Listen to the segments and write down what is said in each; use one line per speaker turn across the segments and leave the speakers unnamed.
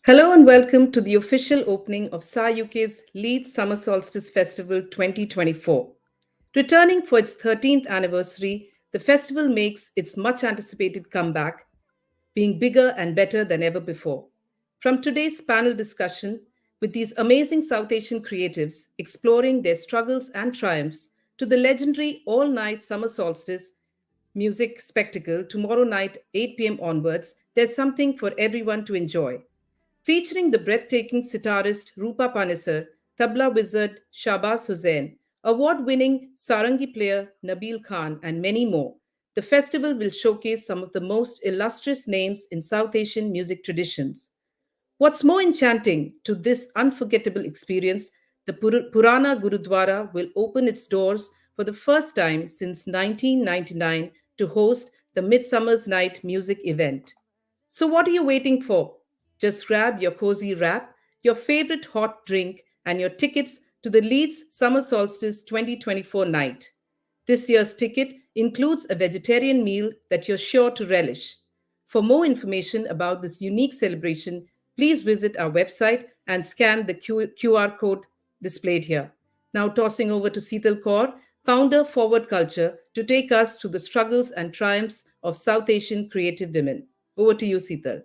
Hello and welcome to the official opening of SAA-uk's Leeds Summer Solstice Festival 2024. Returning for its 13th anniversary, the festival makes its much anticipated comeback, being bigger and better than ever before. From today's panel discussion, with these amazing South Asian creatives exploring their struggles and triumphs, to the legendary all night Summer Solstice music spectacle tomorrow night, 8 p.m. onwards, there's something for everyone to enjoy. Featuring the breathtaking sitarist Rupa Panesar, tabla wizard Shahbaz Hussain, award-winning sarangi player Nabil Khan, and many more. The festival will showcase some of the most illustrious names in South Asian music traditions. What's more enchanting to this unforgettable experience, the Purana Gurudwara will open its doors for the first time since 1999 to host the Midsummer's Night music event. So, what are you waiting for? Just grab your cozy wrap, your favorite hot drink, and your tickets to the Leeds Summer Solstice 2024 night. This year's ticket includes a vegetarian meal that you're sure to relish. For more information about this unique celebration, please visit our website and scan the QR code displayed here. Now, tossing over to Seetal Kaur, founder Forward Culture, to take us through the struggles and triumphs of South Asian creative women. Over to you, Seetal.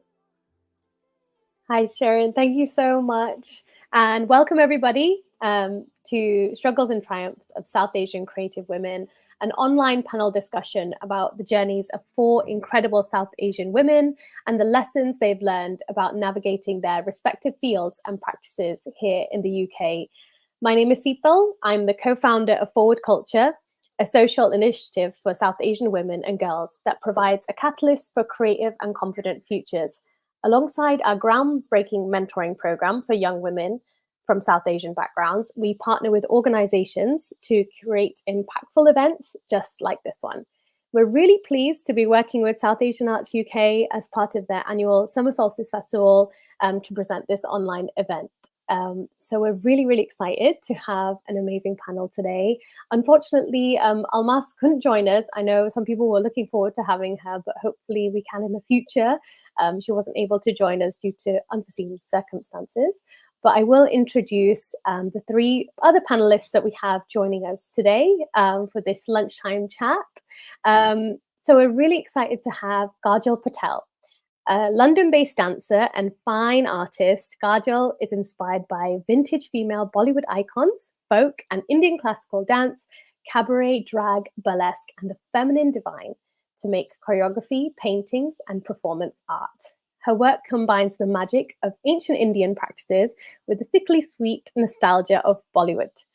Hi, Sharon. Thank you so much. And welcome, everybody, to Struggles and Triumphs of South Asian Creative Women, an online panel discussion about the journeys of four incredible South Asian women and the lessons they've learned about navigating their respective fields and practices here in the UK. My name is Seetal. I'm the co-founder of Forward Culture, a social initiative for South Asian women and girls that provides a catalyst for creative and confident futures. Alongside our groundbreaking mentoring program for young women from South Asian backgrounds, we partner with organizations to create impactful events just like this one. We're really pleased to be working with South Asian Arts UK as part of their annual Summer Solstice Festival to present this online event. So we're really excited to have an amazing panel today. Unfortunately, Almas couldn't join us. I know some people were looking forward to having her, but hopefully we can in the future. She wasn't able to join us due to unforeseen circumstances. But I will introduce the three other panelists that we have joining us today for this lunchtime chat. So we're really excited to have Kaajel Patel. A London-based dancer and fine artist, Kaajel is inspired by vintage female Bollywood icons, folk and Indian classical dance, cabaret, drag, burlesque, and the feminine divine to make choreography, paintings, and performance art. Her work combines the magic of ancient Indian practices with the sickly sweet nostalgia of Bollywood.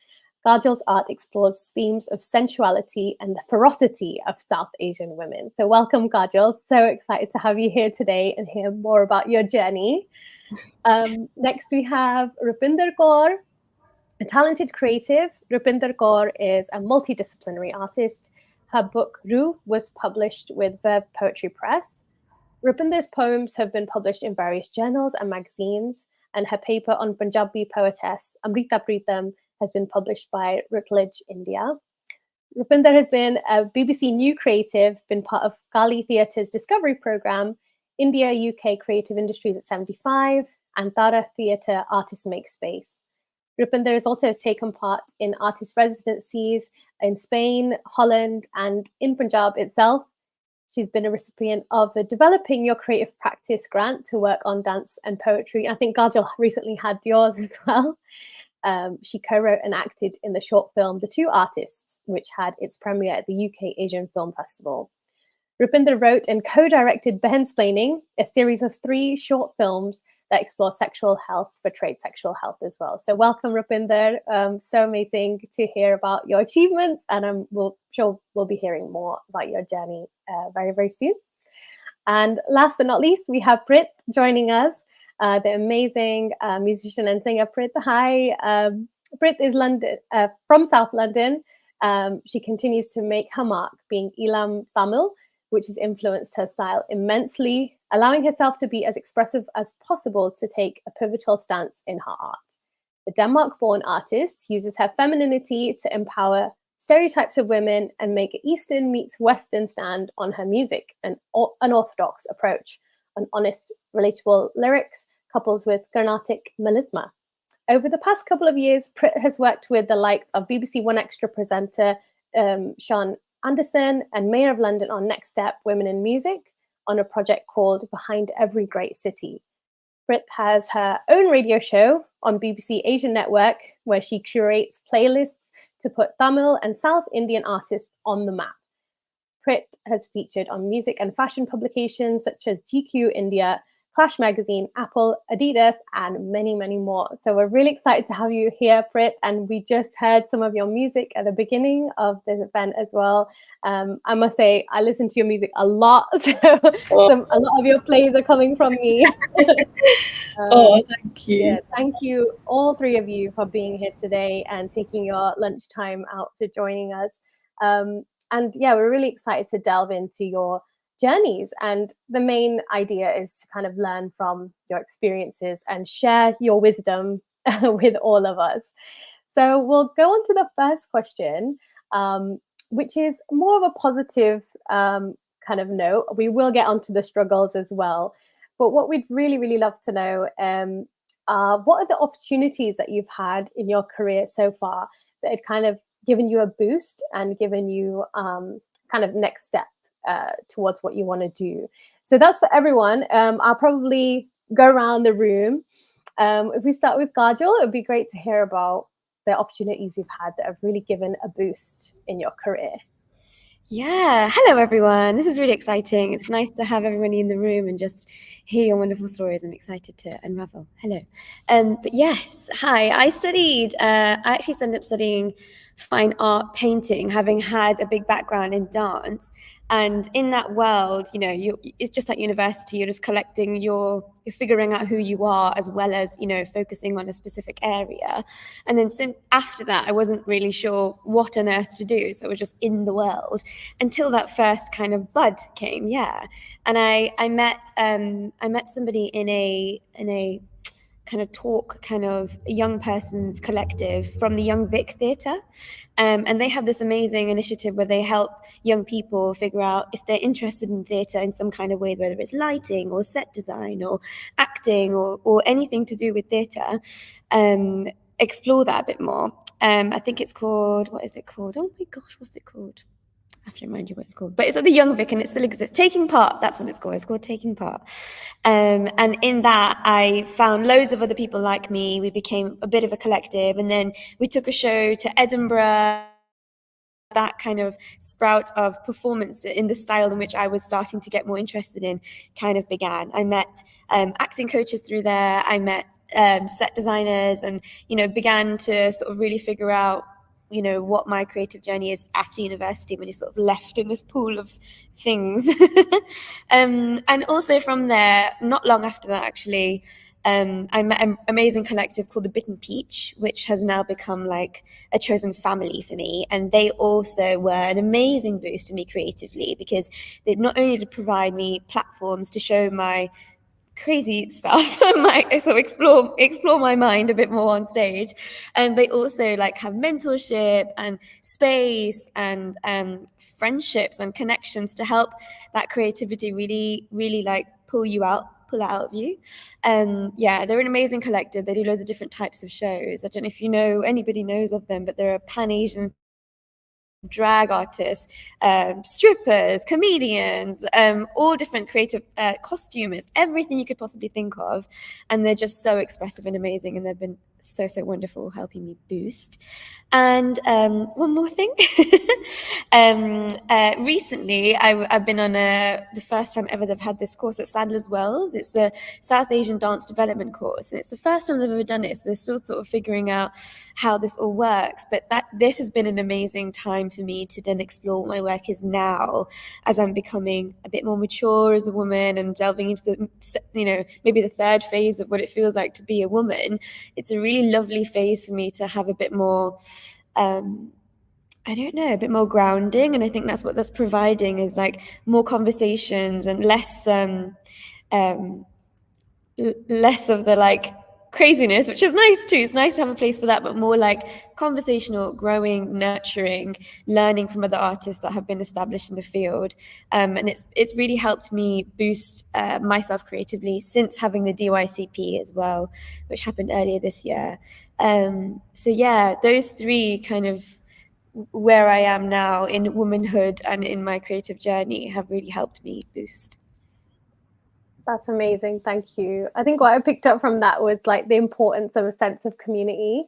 Kaajel's art explores themes of sensuality and the ferocity of South Asian women. So welcome, Kaajel. So excited to have you here today and hear more about your journey. Next, we have Rupinder Kaur, a talented creative. Rupinder Kaur is a multidisciplinary artist. Her book, Roo, was published with Verve Poetry Press. Rupinder's poems have been published in various journals and magazines, and her paper on Punjabi poetess Amrita Pritam has been published by Routledge, India. Rupinder has been a BBC New creative, been part of Kali Theatre's Discovery Programme, India UK Creative Industries at 75, and Tara Theatre Artists Make Space. Rupinder has also taken part in artist residencies in Spain, Holland, and in Punjab itself. She's been a recipient of the Developing Your Creative Practice grant to work on dance and poetry. I think Kaajel recently had yours as well. She co-wrote and acted in the short film The Two Artists, which had its premiere at the UK Asian Film Festival. Rupinder wrote and co-directed Behensplaining, a series of 3 short films that explore sexual health, portrayed sexual health as well. So welcome, Rupinder. So amazing to hear about your achievements, and I'm sure we'll be hearing more about your journey very soon. And last but not least, we have Prit joining us, the amazing musician and singer Prit. Hi, Prit is from South London. She continues to make her mark being Elam Tamil, which has influenced her style immensely, allowing herself to be as expressive as possible to take a pivotal stance in her art. The Denmark-born artist uses her femininity to empower stereotypes of women and make an Eastern meets Western stand on her music, an unorthodox approach on honest, relatable lyrics, couples with Carnatic melisma. Over the past couple of years, Prit has worked with the likes of BBC One Extra presenter Sean Anderson and Mayor of London on Next Step Women in Music on a project called Behind Every Great City. Prit has her own radio show on BBC Asian Network where she curates playlists to put Tamil and South Indian artists on the map. Prit has featured on music and fashion publications such as GQ India, Clash Magazine, Apple, Adidas, and many, many more. So we're really excited to have you here, Prit, and we just heard some of your music at the beginning of this event as well. I must say, I listen to your music a lot, so a lot of your plays are coming from me.
Thank you.
Yeah, thank you, all three of you, for being here today and taking your lunchtime out to joining us. And yeah, we're really excited to delve into your journeys. And the main idea is to kind of learn from your experiences and share your wisdom with all of us. So we'll go on to the first question, which is more of a positive kind of note. We will get onto the struggles as well. But what we'd really, really love to know what are the opportunities that you've had in your career so far that had kind of given you a boost and given you kind of next step towards what you want to do. So that's for everyone. I'll probably go around the room. If we start with Kaajel, it would be great to hear about the opportunities you've had that have really given a boost in your career.
Yeah, hello everyone. This is really exciting. It's nice to have everybody in the room and just hear your wonderful stories. I'm excited to unravel. Hello. But yes, hi. I actually ended up studying fine art painting, having had a big background in dance. And in that world, it's just like university. You're just collecting you're figuring out who you are, as well as, focusing on a specific area. And then after that, I wasn't really sure what on earth to do. So I was just in the world until that first kind of bud came. Yeah. And I met somebody in a kind of talk, kind of a young person's collective from the Young Vic Theatre. And they have this amazing initiative where they help young people figure out if they're interested in theatre in some kind of way, whether it's lighting or set design or acting or anything to do with theatre, explore that a bit more. I think it's called, what is it called? Oh my gosh, what's it called? I have to remind you what it's called, but it's at the Young Vic and it still exists. Taking Part, that's what it's called. It's called Taking Part. And in that, I found loads of other people like me. We became a bit of a collective, and then we took a show to Edinburgh. That kind of sprout of performance in the style in which I was starting to get more interested in kind of began. I met acting coaches through there. I met set designers, and began to sort of really figure out what my creative journey is after university, when you're sort of left in this pool of things. And also from there, not long after that actually, I met an amazing collective called the Bitten Peach, which has now become like a chosen family for me. And they also were an amazing boost for me creatively, because they not only did provide me platforms to show my crazy stuff, so explore my mind a bit more on stage, and they also like have mentorship and space and friendships and connections to help that creativity really, really like pull it out of you. Yeah, they're an amazing collective. They do loads of different types of shows. I don't know if anybody knows of them, but they're a Pan-Asian drag artists, strippers, comedians, all different creative costumers, everything you could possibly think of. And they're just so expressive and amazing, and they've been so wonderful, helping me boost. And one more thing. Recently, I've been on the first time ever they've had this course at Sadler's Wells. It's the South Asian Dance Development course, and it's the first time they've ever done it, so they're still sort of figuring out how this all works. But this has been an amazing time for me to then explore what my work is now, as I'm becoming a bit more mature as a woman and delving into the, maybe the third phase of what it feels like to be a woman. It's a really lovely phase for me to have a bit more, a bit more grounding. And I think that's what that's providing, is like more conversations and less of the like craziness, which is nice too. It's nice to have a place for that, but more like conversational, growing, nurturing, learning from other artists that have been established in the field. And it's really helped me boost myself creatively since having the DYCP as well, which happened earlier this year. So yeah, those three kind of where I am now in womanhood and in my creative journey have really helped me boost.
That's amazing. Thank you. I think what I picked up from that was like the importance of a sense of community,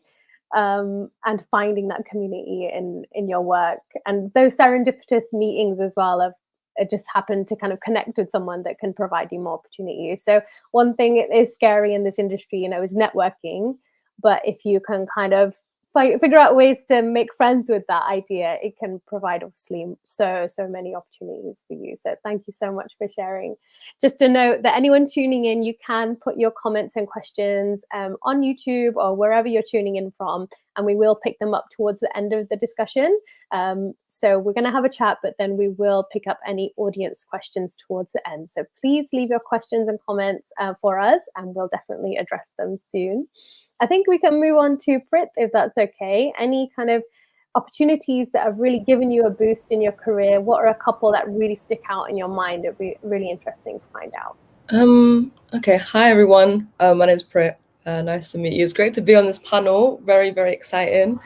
and finding that community in your work, and those serendipitous meetings as well of it just happened to kind of connect with someone that can provide you more opportunities. So one thing it is scary in this industry, is networking, but if you can kind of figure out ways to make friends with that idea, it can provide obviously so many opportunities for you. So thank you so much for sharing. Just to note that anyone tuning in, you can put your comments and questions on YouTube or wherever you're tuning in from, and we will pick them up towards the end of the discussion. So we're going to have a chat, but then we will pick up any audience questions towards the end. So please leave your questions and comments for us, and we'll definitely address them soon. I think we can move on to Prit, if that's okay. Any kind of opportunities that have really given you a boost in your career? What are a couple that really stick out in your mind? It'd be really interesting to find out.
Okay, hi everyone. My name is Prit. Nice to meet you. It's great to be on this panel. Very, very exciting.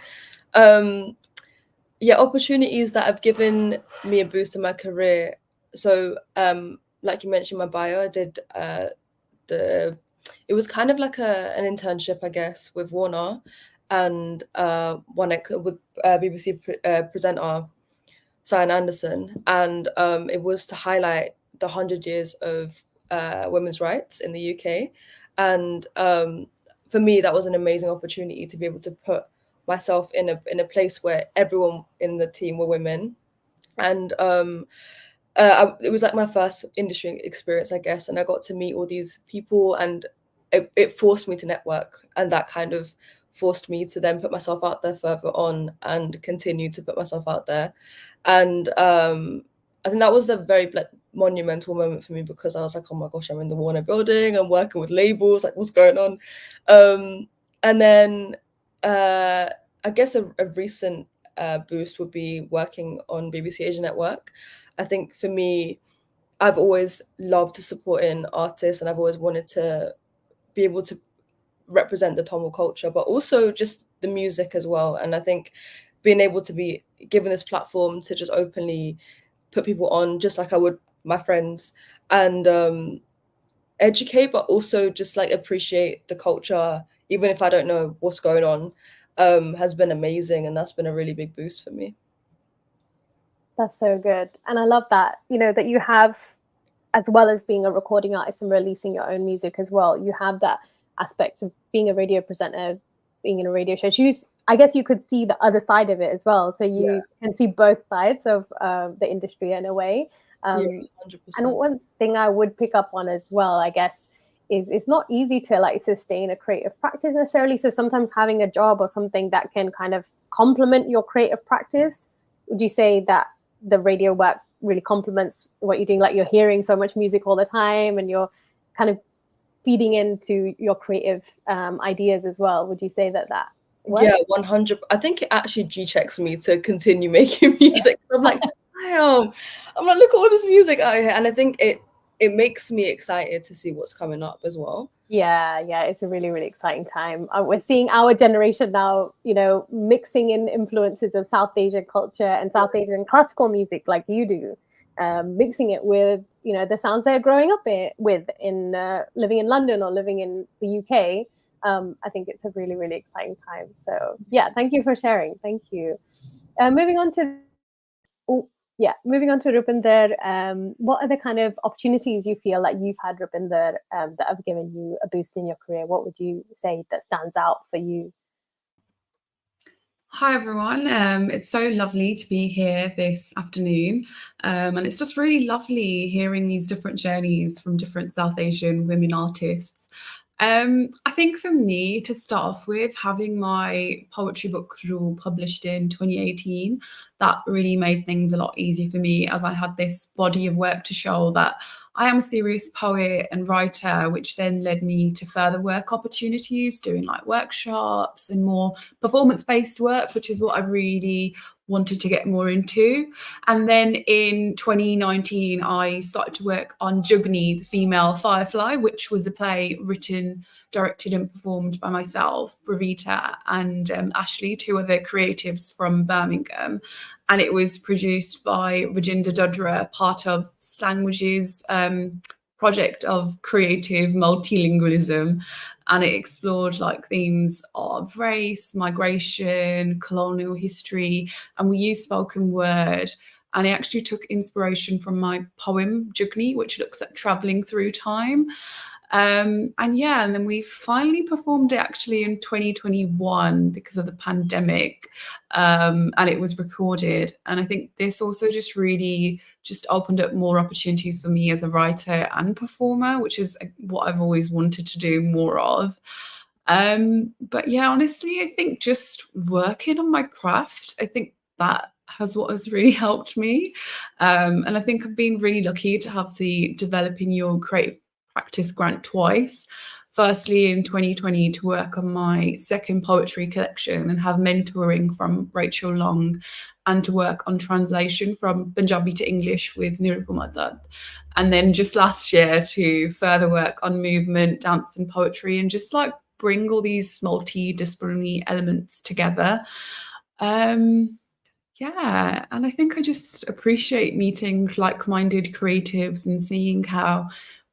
Yeah, opportunities that have given me a boost in my career. So, like you mentioned, my bio, I did it was kind of like an internship, I guess, with Warner, and one with BBC presenter Sian Anderson, and it was to highlight the 100 years of women's rights in the UK, and for me, that was an amazing opportunity to be able to put myself in a place where everyone in the team were women, and it was like my first industry experience, I guess, and I got to meet all these people, and it forced me to network, and that kind of forced me to then put myself out there further on and continue to put myself out there. And I think that was the very monumental moment for me, because I was like, oh my gosh, I'm in the Warner building, I'm working with labels, like what's going on? And then I guess a recent boost would be working on BBC Asia Network. I think for me, I've always loved supporting artists, and I've always wanted to be able to represent the Tamil culture, but also just the music as well. And I think being able to be given this platform to just openly put people on, just like I would my friends, and educate, but also just like appreciate the culture, even if I don't know what's going on, has been amazing. And that's been a really big boost for me.
That's so good. And I love that, that you have, as well as being a recording artist and releasing your own music as well, you have that aspect of being a radio presenter, being in a radio show. I guess you could see the other side of it as well. So you can see both sides of the industry in a way. 100%. And one thing I would pick up on as well, I guess, is it's not easy to like sustain a creative practice necessarily. So sometimes having a job or something that can kind of complement your creative practice, would you say that the radio work really complements what you're doing? Like you're hearing so much music all the time and you're kind of feeding into your creative ideas as well. Would you say that works?
Yeah, 100. I think it actually G-checks me to continue making music. I'm like, damn. I'm like, look at all this music out here. And I think it makes me excited to see what's coming up as well.
Yeah, it's a really, really exciting time. We're seeing our generation now, mixing in influences of South Asian culture and South Asian classical music like you do, mixing it with, the sounds they're growing up with living in London or living in the UK. I think it's a really, really exciting time. So yeah, thank you for sharing. Thank you. Moving on to Rupinder, what are the kind of opportunities you feel like you've had, Rupinder, that have given you a boost in your career? What would you say that stands out for you?
Hi everyone, it's so lovely to be here this afternoon, and it's just really lovely hearing these different journeys from different South Asian women artists. I think for me, to start off with, having my poetry book Rule published in 2018, that really made things a lot easier for me, as I had this body of work to show that I am a serious poet and writer, which then led me to further work opportunities, doing like workshops and more performance-based work, which is what I really wanted to get more into. And then in 2019, I started to work on Jugni, the Female Firefly, which was a play written, directed and performed by myself, Ravita, and Ashley, two other creatives from Birmingham. And it was produced by Rajinder Dudra, part of Slanguage's project of creative multilingualism. And it explored like themes of race, migration, colonial history, and we used spoken word. And I actually took inspiration from my poem Jugni, which looks at traveling through time. And then we finally performed it actually in 2021 because of the pandemic, and it was recorded. And I think this also just really just opened up more opportunities for me as a writer and performer, which is what I've always wanted to do more of. But yeah, honestly, I think just working on my craft, I think that what has really helped me. And I think I've been really lucky to have the Developing Your Creative Practice grant twice. Firstly, in 2020, to work on my second poetry collection and have mentoring from Rachel Long, and to work on translation from Punjabi to English with Nirupama Dutt. And then just last year to further work on movement, dance and poetry, and just like bring all these multidisciplinary elements together. Yeah, and I think I just appreciate meeting like-minded creatives and seeing how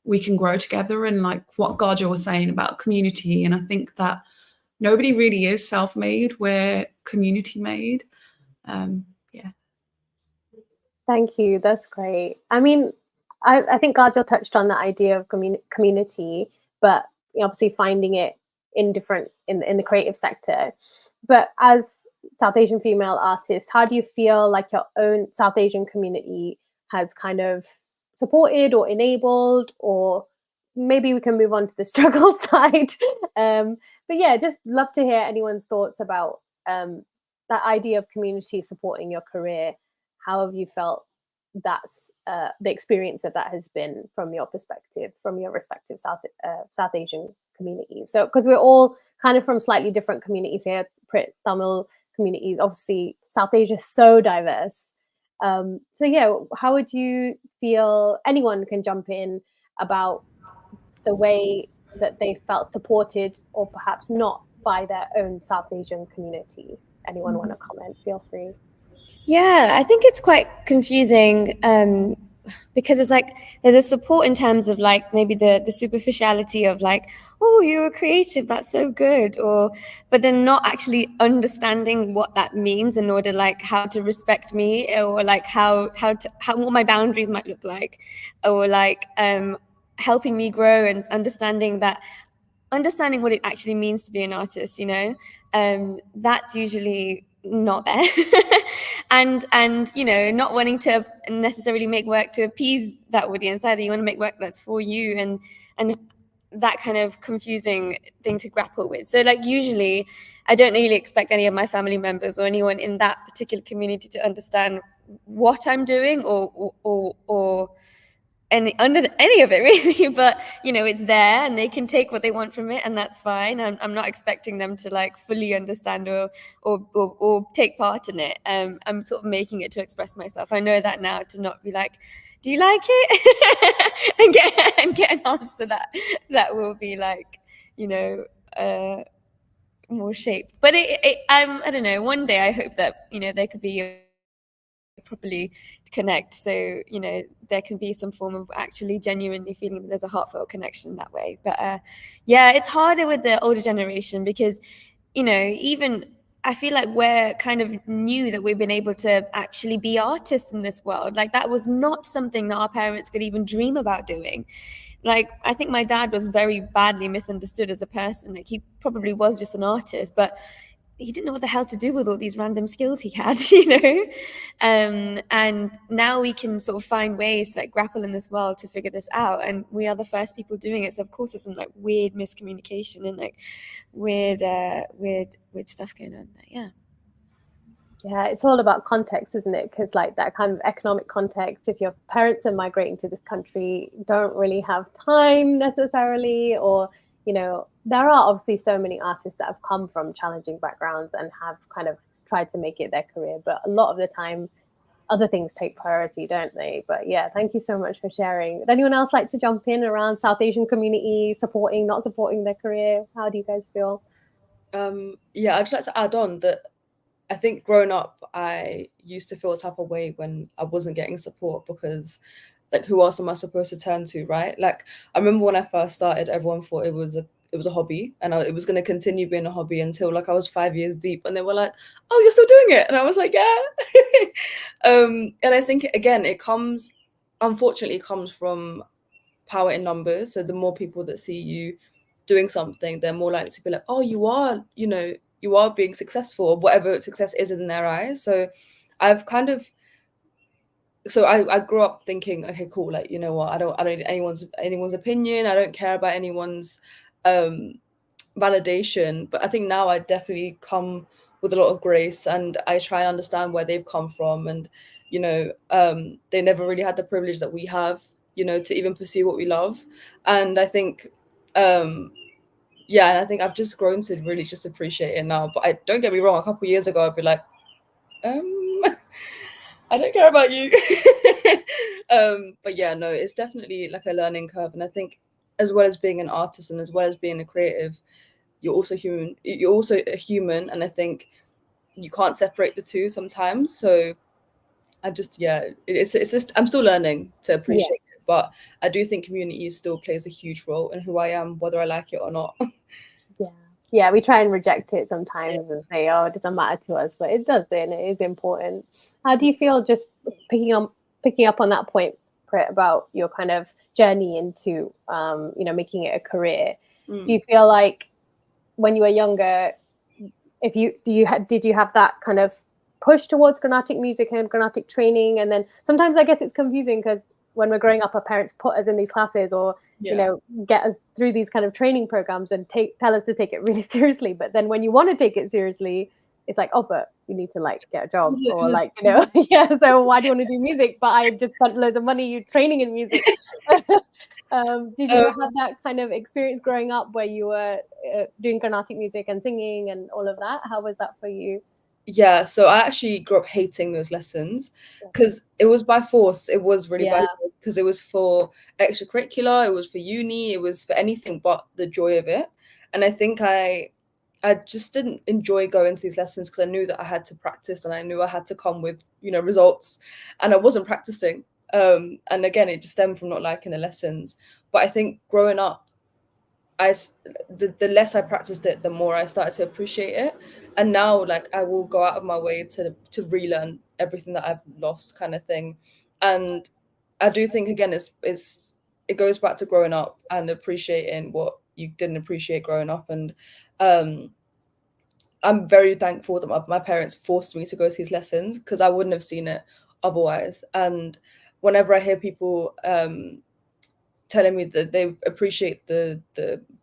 we can grow together, and like what Kaajel was saying about community. And I think that nobody really is self-made, we're community-made. Yeah.
Thank you. That's great. I mean, I think Kaajel touched on the idea of community, but obviously finding it in the creative sector. But as South Asian female artist, how do you feel like your own South Asian community has kind of supported or enabled, or maybe we can move on to the struggle side. But yeah, just love to hear anyone's thoughts about that idea of community supporting your career. How have you felt that's the experience of that has been from your perspective, from your respective South Asian communities? So, because we're all kind of from slightly different communities here, Tamil communities, obviously South Asia is so diverse. So yeah, how would you feel, anyone can jump in, about the way that they felt supported or perhaps not by their own South Asian community? Anyone want to comment? Feel free.
Yeah, I think it's quite confusing because it's like there's a support in terms of like maybe the superficiality of like, oh, you're a creative, that's so good, but then not actually understanding what that means in order like how to respect me, or like how what my boundaries might look like, or like helping me grow and understanding what it actually means to be an artist, that's usually not there. and not wanting to necessarily make work to appease that audience either. You want to make work that's for you, and that kind of confusing thing to grapple with. So like usually I don't really expect any of my family members or anyone in that particular community to understand what I'm doing or under any of it really, but it's there and they can take what they want from it, and that's fine. I'm not expecting them to like fully understand or take part in it. I'm sort of making it to express myself. I know that now, to not be like, do you like it? and get an answer that will be like more shaped. But I don't know, one day I hope that there could be properly connect, so there can be some form of actually genuinely feeling that there's a heartfelt connection that way. But yeah, it's harder with the older generation because even I feel like we're kind of new that we've been able to actually be artists in this world. Like that was not something that our parents could even dream about doing. Like I think my dad was very badly misunderstood as a person. Like he probably was just an artist, but he didn't know what the hell to do with all these random skills he had, and now we can sort of find ways to like grapple in this world to figure this out, and we are the first people doing it. So of course there's some like weird miscommunication and like weird stuff going on there. Yeah.
Yeah, it's all about context, isn't it? Because like that kind of economic context, if your parents are migrating to this country, don't really have time necessarily, or there are obviously so many artists that have come from challenging backgrounds and have kind of tried to make it their career, but a lot of the time other things take priority, don't they? But yeah, thank you so much for sharing. Would anyone else like to jump in around South Asian community supporting, not supporting their career? How do you guys feel?
Yeah, I'd just like to add on that I think growing up, I used to feel a type of way when I wasn't getting support because, like, who else am I supposed to turn to, right? Like, I remember when I first started, everyone thought it was a hobby, and it was going to continue being a hobby until like I was 5 years deep, and they were like, "Oh, you're still doing it," and I was like, "Yeah." And I think again, unfortunately, it comes from power in numbers. So the more people that see you doing something, they're more likely to be like, "Oh, you are being successful," or whatever success is in their eyes. So I've kind of I grew up thinking, okay, cool, like, you know what, I don't need anyone's opinion. I don't care about anyone's validation. But I think now I definitely come with a lot of grace, and I try and understand where they've come from. And they never really had the privilege that we have, to even pursue what we love. And I think yeah, and I think I've just grown to really just appreciate it now. But I don't get me wrong, a couple of years ago I'd be like, I don't care about you. But yeah, no, it's definitely like a learning curve. And I think as well as being an artist and as well as being a creative, you're also human. You're also a human. And I think you can't separate the two sometimes. So I just, yeah, it's just, I'm still learning to appreciate it. But I do think community still plays a huge role in who I am, whether I like it or not.
Yeah, we try and reject it sometimes and say, oh, it doesn't matter to us, but it does, and it is important. How do you feel, just picking up on that point, Prit, about your kind of journey into making it a career? Do you feel like when you were younger, did you have that kind of push towards Carnatic music and Carnatic training? And then sometimes I guess it's confusing because when we're growing up, our parents put us in these classes or get us through these kind of training programs and tell us to take it really seriously. But then when you want to take it seriously, it's like, oh, but you need to like get a job or like, yeah. So why do you want to do music? But I just spent loads of money training in music. Did you have that kind of experience growing up where you were doing Carnatic music and singing and all of that? How was that for you?
Yeah, so I actually grew up hating those lessons because it was by force. It was really by force because it was for extracurricular, it was for uni, it was for anything but the joy of it. And I think I just didn't enjoy going to these lessons because I knew that I had to practice and I knew I had to come with, results, and I wasn't practicing. And again, it just stemmed from not liking the lessons. But I think growing up, the less I practiced it, the more I started to appreciate it. And now, like, I will go out of my way to relearn everything that I've lost, kind of thing. And I do think again, it goes back to growing up and appreciating what you didn't appreciate growing up. And I'm very thankful that my parents forced me to go to these lessons because I wouldn't have seen it otherwise. And whenever I hear people telling me that they appreciate the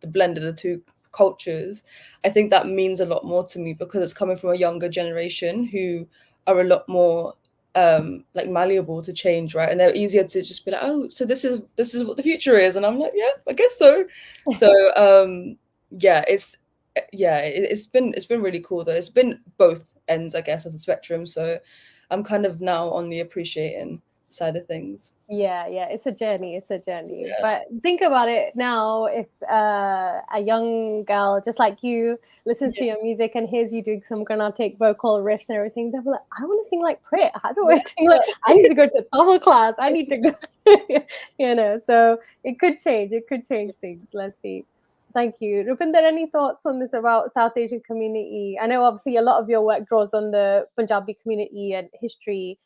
blend of the two cultures, I think that means a lot more to me because it's coming from a younger generation who are a lot more like malleable to change, right? And they're easier to just be like, oh, so this is what the future is, and I'm like, yeah, I guess so. So it's been really cool though. It's been both ends, I guess, of the spectrum. So I'm kind of now on the appreciating side of things.
Yeah, it's a journey. But think about it now, if a young girl just like you listens to your music and hears you doing some Carnatic vocal riffs and everything, they'll be like, I want to sing like Prit. How do I sing like, I need to go to Tamil class, I need to go so it could change things. Let's see. Thank you. Rupinder, any thoughts on this about South Asian community? I know obviously a lot of your work draws on the Punjabi community and history.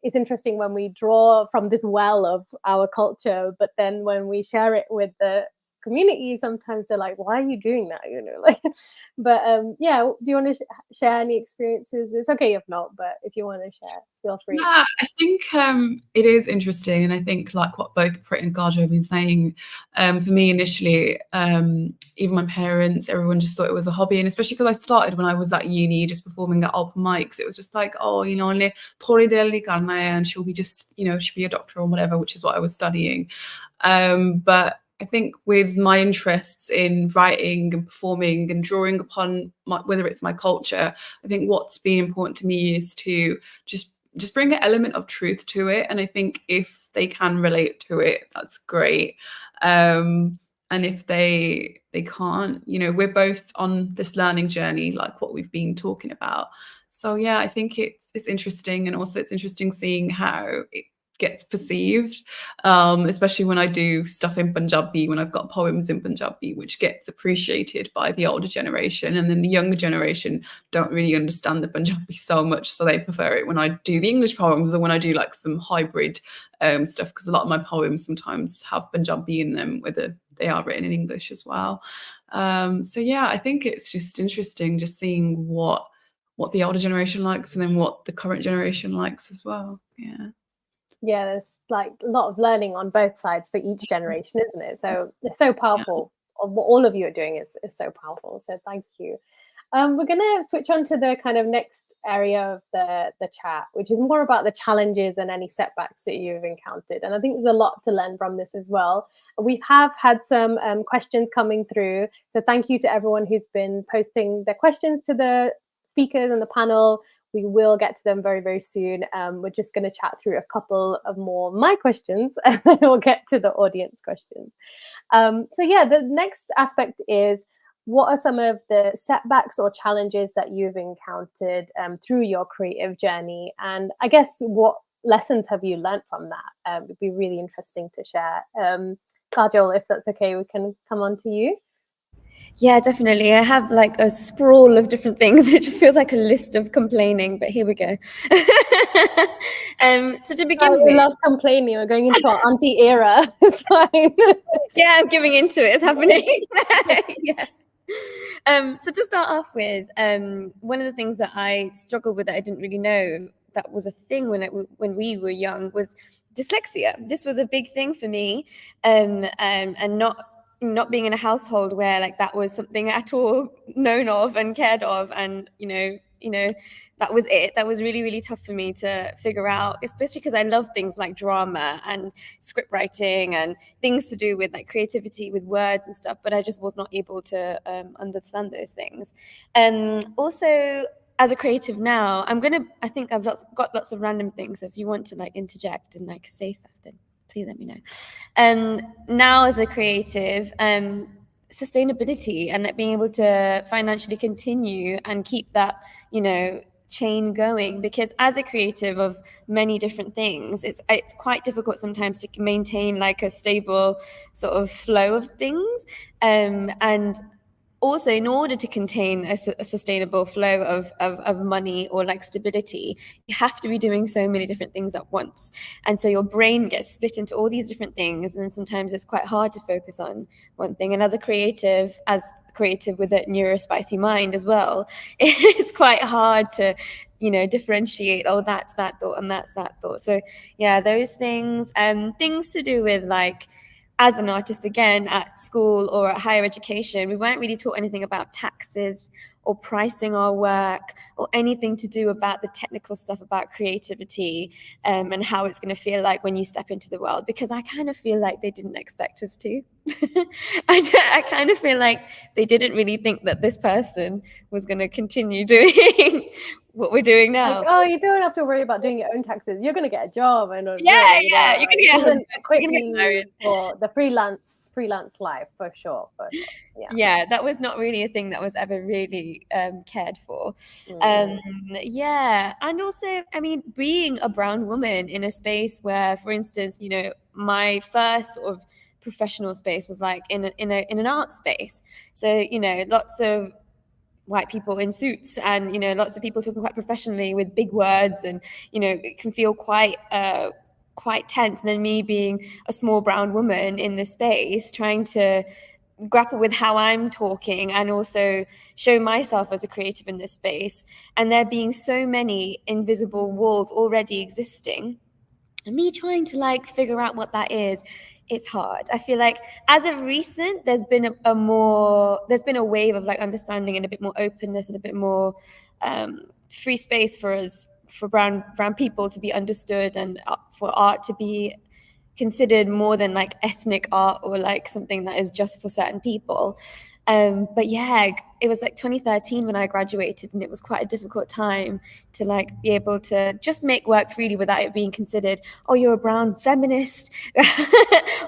It's interesting when we draw from this well of our culture, but then when we share it with the community, sometimes they're like, why are you doing that, you know, like. But yeah, do you want to share any experiences? It's okay if not, but if you want to share, feel free.
Yeah, I think it is interesting, and I think like what both Prit and Kaajel have been saying. For me initially, even my parents, everyone just thought it was a hobby, and especially because I started when I was at uni, just performing at open mics. It was just like, oh, you know, only thodi der li karna hai, and she'll be just, you know, she'll be a doctor or whatever, which is what I was studying. But I think with my interests in writing and performing and drawing upon whether it's my culture, I think what's been important to me is to just bring an element of truth to it. And I think if they can relate to it, that's great. And if they can't, you know, we're both on this learning journey, like what we've been talking about. So yeah, I think it's interesting, and also it's interesting seeing how it gets perceived, especially when I do stuff in Punjabi, when I've got poems in Punjabi, which gets appreciated by the older generation, and then the younger generation don't really understand the Punjabi so much, so they prefer it when I do the English poems or when I do like some hybrid stuff, because a lot of my poems sometimes have Punjabi in them, whether they are written in English as well. So yeah, I think it's just interesting just seeing what the older generation likes and then what the current generation likes as well.
Yeah, there's like a lot of learning on both sides for each generation, isn't it? So it's so powerful. What all of you are doing is so powerful. So thank you. We're going to switch on to the kind of next area of the chat, which is more about the challenges and any setbacks that you've encountered. And I think there's a lot to learn from this as well. We have had some questions coming through. So thank you to everyone who's been posting their questions to the speakers and the panel. We will get to them very, very soon. We're just going to chat through a couple of more my questions, and then we'll get to the audience questions. So yeah, the next aspect is, what are some of the setbacks or challenges that you've encountered through your creative journey? And I guess what lessons have you learned from that? It'd be really interesting to share. Kaajel, if that's okay, we can come on to you.
Yeah, definitely. I have like a sprawl of different things. It just feels like a list of complaining, but here we go. So to begin with,
we love complaining. We're going into our auntie era. Fine.
Yeah, I'm giving into it. It's happening. Yeah. So to start off with, one of the things that I struggled with that I didn't really know that was a thing when we were young was dyslexia. This was a big thing for me, and not being in a household where like that was something at all known of and cared of, and you know that was it. That was really, really tough for me to figure out, especially because I love things like drama and script writing and things to do with like creativity with words and stuff, but I just was not able to understand those things. Also, as a creative now, I think I've got lots of random things, so if you want to like interject and like say stuff, then please let me know. Now as a creative, sustainability and like being able to financially continue and keep that, you know, chain going, because as a creative of many different things, it's quite difficult sometimes to maintain like a stable sort of flow of things, and also, in order to contain a sustainable flow of money or like stability, you have to be doing so many different things at once. And so your brain gets split into all these different things. And sometimes it's quite hard to focus on one thing. And as a creative with a neurospicy mind as well, it's quite hard to, you know, differentiate, oh, that's that thought and that's that thought. So yeah, those things, things to do with like, as an artist, again, at school or at higher education, we weren't really taught anything about taxes or pricing our work or anything to do about the technical stuff about creativity, and how it's going to feel like when you step into the world, because I kind of feel like they didn't expect us to. I kind of feel like they didn't really think that this person was going to continue doing what we're doing now.
Like, oh, you don't have to worry about doing your own taxes. You're going to get a job. And
you're going to get
equip you for the freelance life for sure.
Yeah, that was not really a thing that was ever really cared for. Yeah, and also, I mean, being a brown woman in a space where, for instance, you know, my first sort of professional space was like in an art space. So, you know, lots of white people in suits and, you know, lots of people talking quite professionally with big words, and, you know, it can feel quite quite tense. And then me being a small brown woman in this space, trying to grapple with how I'm talking and also show myself as a creative in this space, and there being so many invisible walls already existing, and me trying to like figure out what that is, it's hard. I feel like as of recent, there's been a wave of like understanding and a bit more openness and a bit more free space for us, for brown people to be understood, and for art to be considered more than like ethnic art or like something that is just for certain people. But yeah, it was like 2013 when I graduated, and it was quite a difficult time to like be able to just make work freely without it being considered, oh, you're a brown feminist,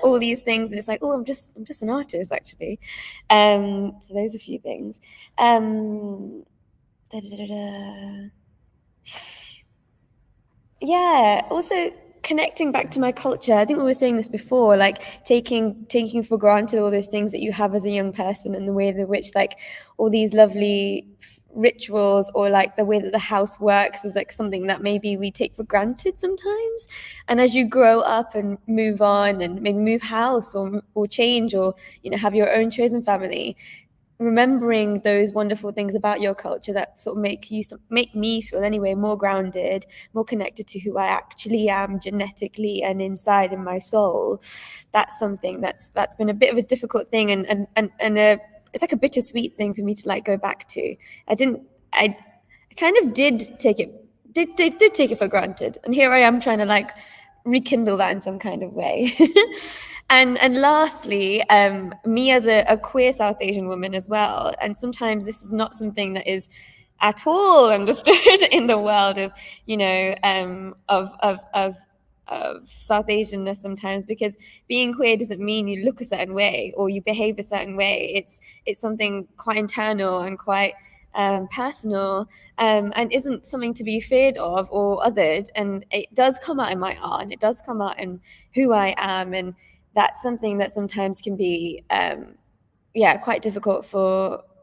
all these things. And it's like, oh, I'm just an artist actually. So those are a few things. Yeah, also connecting back to my culture. I think we were saying this before, like taking for granted all those things that you have as a young person, and the way in which like all these lovely rituals, or like the way that the house works, is like something that maybe we take for granted sometimes. And as you grow up and move on, and maybe move house or change, or have your own chosen family, remembering those wonderful things about your culture that sort of make me feel anyway more grounded, more connected to who I actually am genetically and inside in my soul. That's something that's been a bit of a difficult thing, and it's like a bittersweet thing for me to like go back to. I kind of did take it for granted, and here I am trying to like rekindle that in some kind of way. And lastly, me as a queer South Asian woman as well, and sometimes this is not something that is at all understood in the world of of South Asianness sometimes, because being queer doesn't mean you look a certain way or you behave a certain way. It's something quite internal and quite personal, and isn't something to be feared of or othered. And it does come out in my art, and it does come out in who I am, and that's something that sometimes can be quite difficult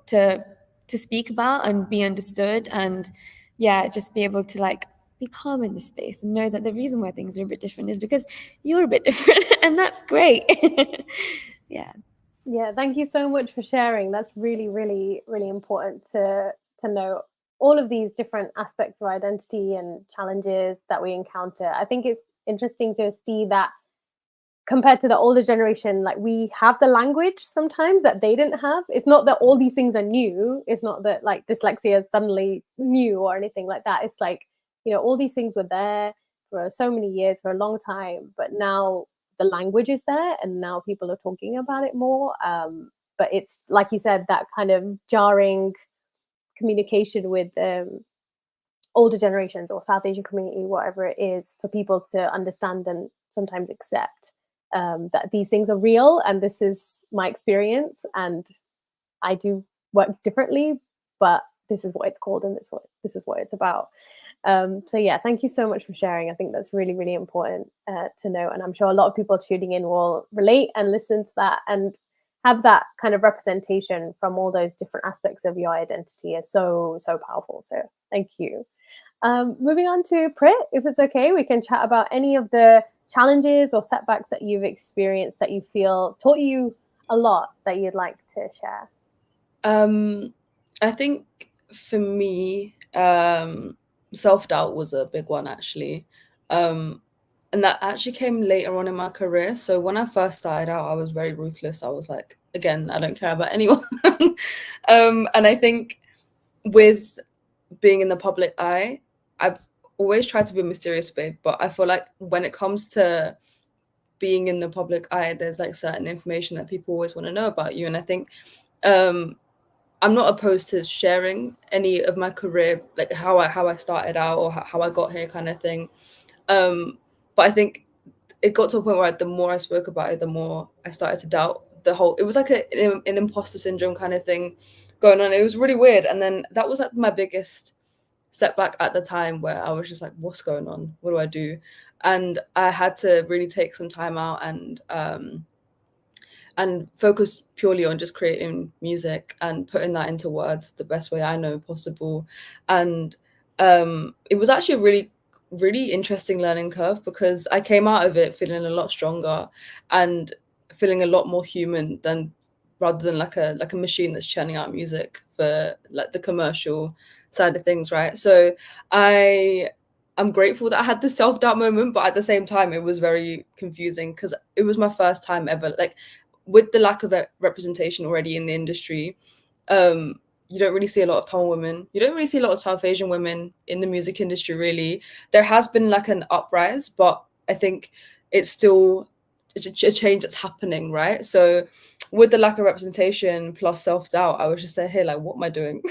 to speak about and be understood, and just be able to like be calm in the space and know that the reason why things are a bit different is because you're a bit different, and that's great.
Yeah, thank you so much for sharing. That's really, really, really important to know all of these different aspects of identity and challenges that we encounter. I think it's interesting to see that compared to the older generation, like we have the language sometimes that they didn't have. It's not that all these things are new. It's not that like dyslexia is suddenly new or anything like that. It's like, all these things were there for so many years, for a long time, but now the language is there, and now people are talking about it more. But it's like you said, that kind of jarring communication with older generations or South Asian community, whatever it is, for people to understand and sometimes accept that these things are real, and this is my experience, and I do work differently, but this is what it's called, and this is what it's about. So yeah, thank you so much for sharing. I think that's really, really important to know, and I'm sure a lot of people tuning in will relate and listen to that and have that kind of representation from all those different aspects of your identity is so powerful. So thank you. Moving on to Prit, if it's okay, we can chat about any of the challenges or setbacks that you've experienced that you feel taught you a lot that you'd like to share.
I think for me, self-doubt was a big one actually, and that actually came later on in my career. So when I first started out, I was very ruthless. I was like, again, I don't care about anyone. And I think with being in the public eye, I've always tried to be a mysterious babe, but I feel like when it comes to being in the public eye, there's like certain information that people always want to know about you. And I think I'm not opposed to sharing any of my career, like how I started out or how I got here kind of thing. But I think it got to a point where the more I spoke about it, the more I started to doubt the whole, it was like an imposter syndrome kind of thing going on. It was really weird. And then that was like my biggest setback at the time, where I was just like, what's going on? What do I do? And I had to really take some time out and focus purely on just creating music and putting that into words the best way I know possible. And it was actually a really really interesting learning curve, because I came out of it feeling a lot stronger and feeling a lot more human than rather than like a machine that's churning out music for like the commercial side of things, right? So I'm grateful that I had this self-doubt moment, but at the same time it was very confusing because it was my first time ever, like, with the lack of representation already in the industry. You don't really see a lot of Tamil women. You don't really see a lot of South Asian women in the music industry, really. There has been like an uprise, but I think it's still a change that's happening, right? So with the lack of representation plus self-doubt, I was just saying, hey, like, what am I doing?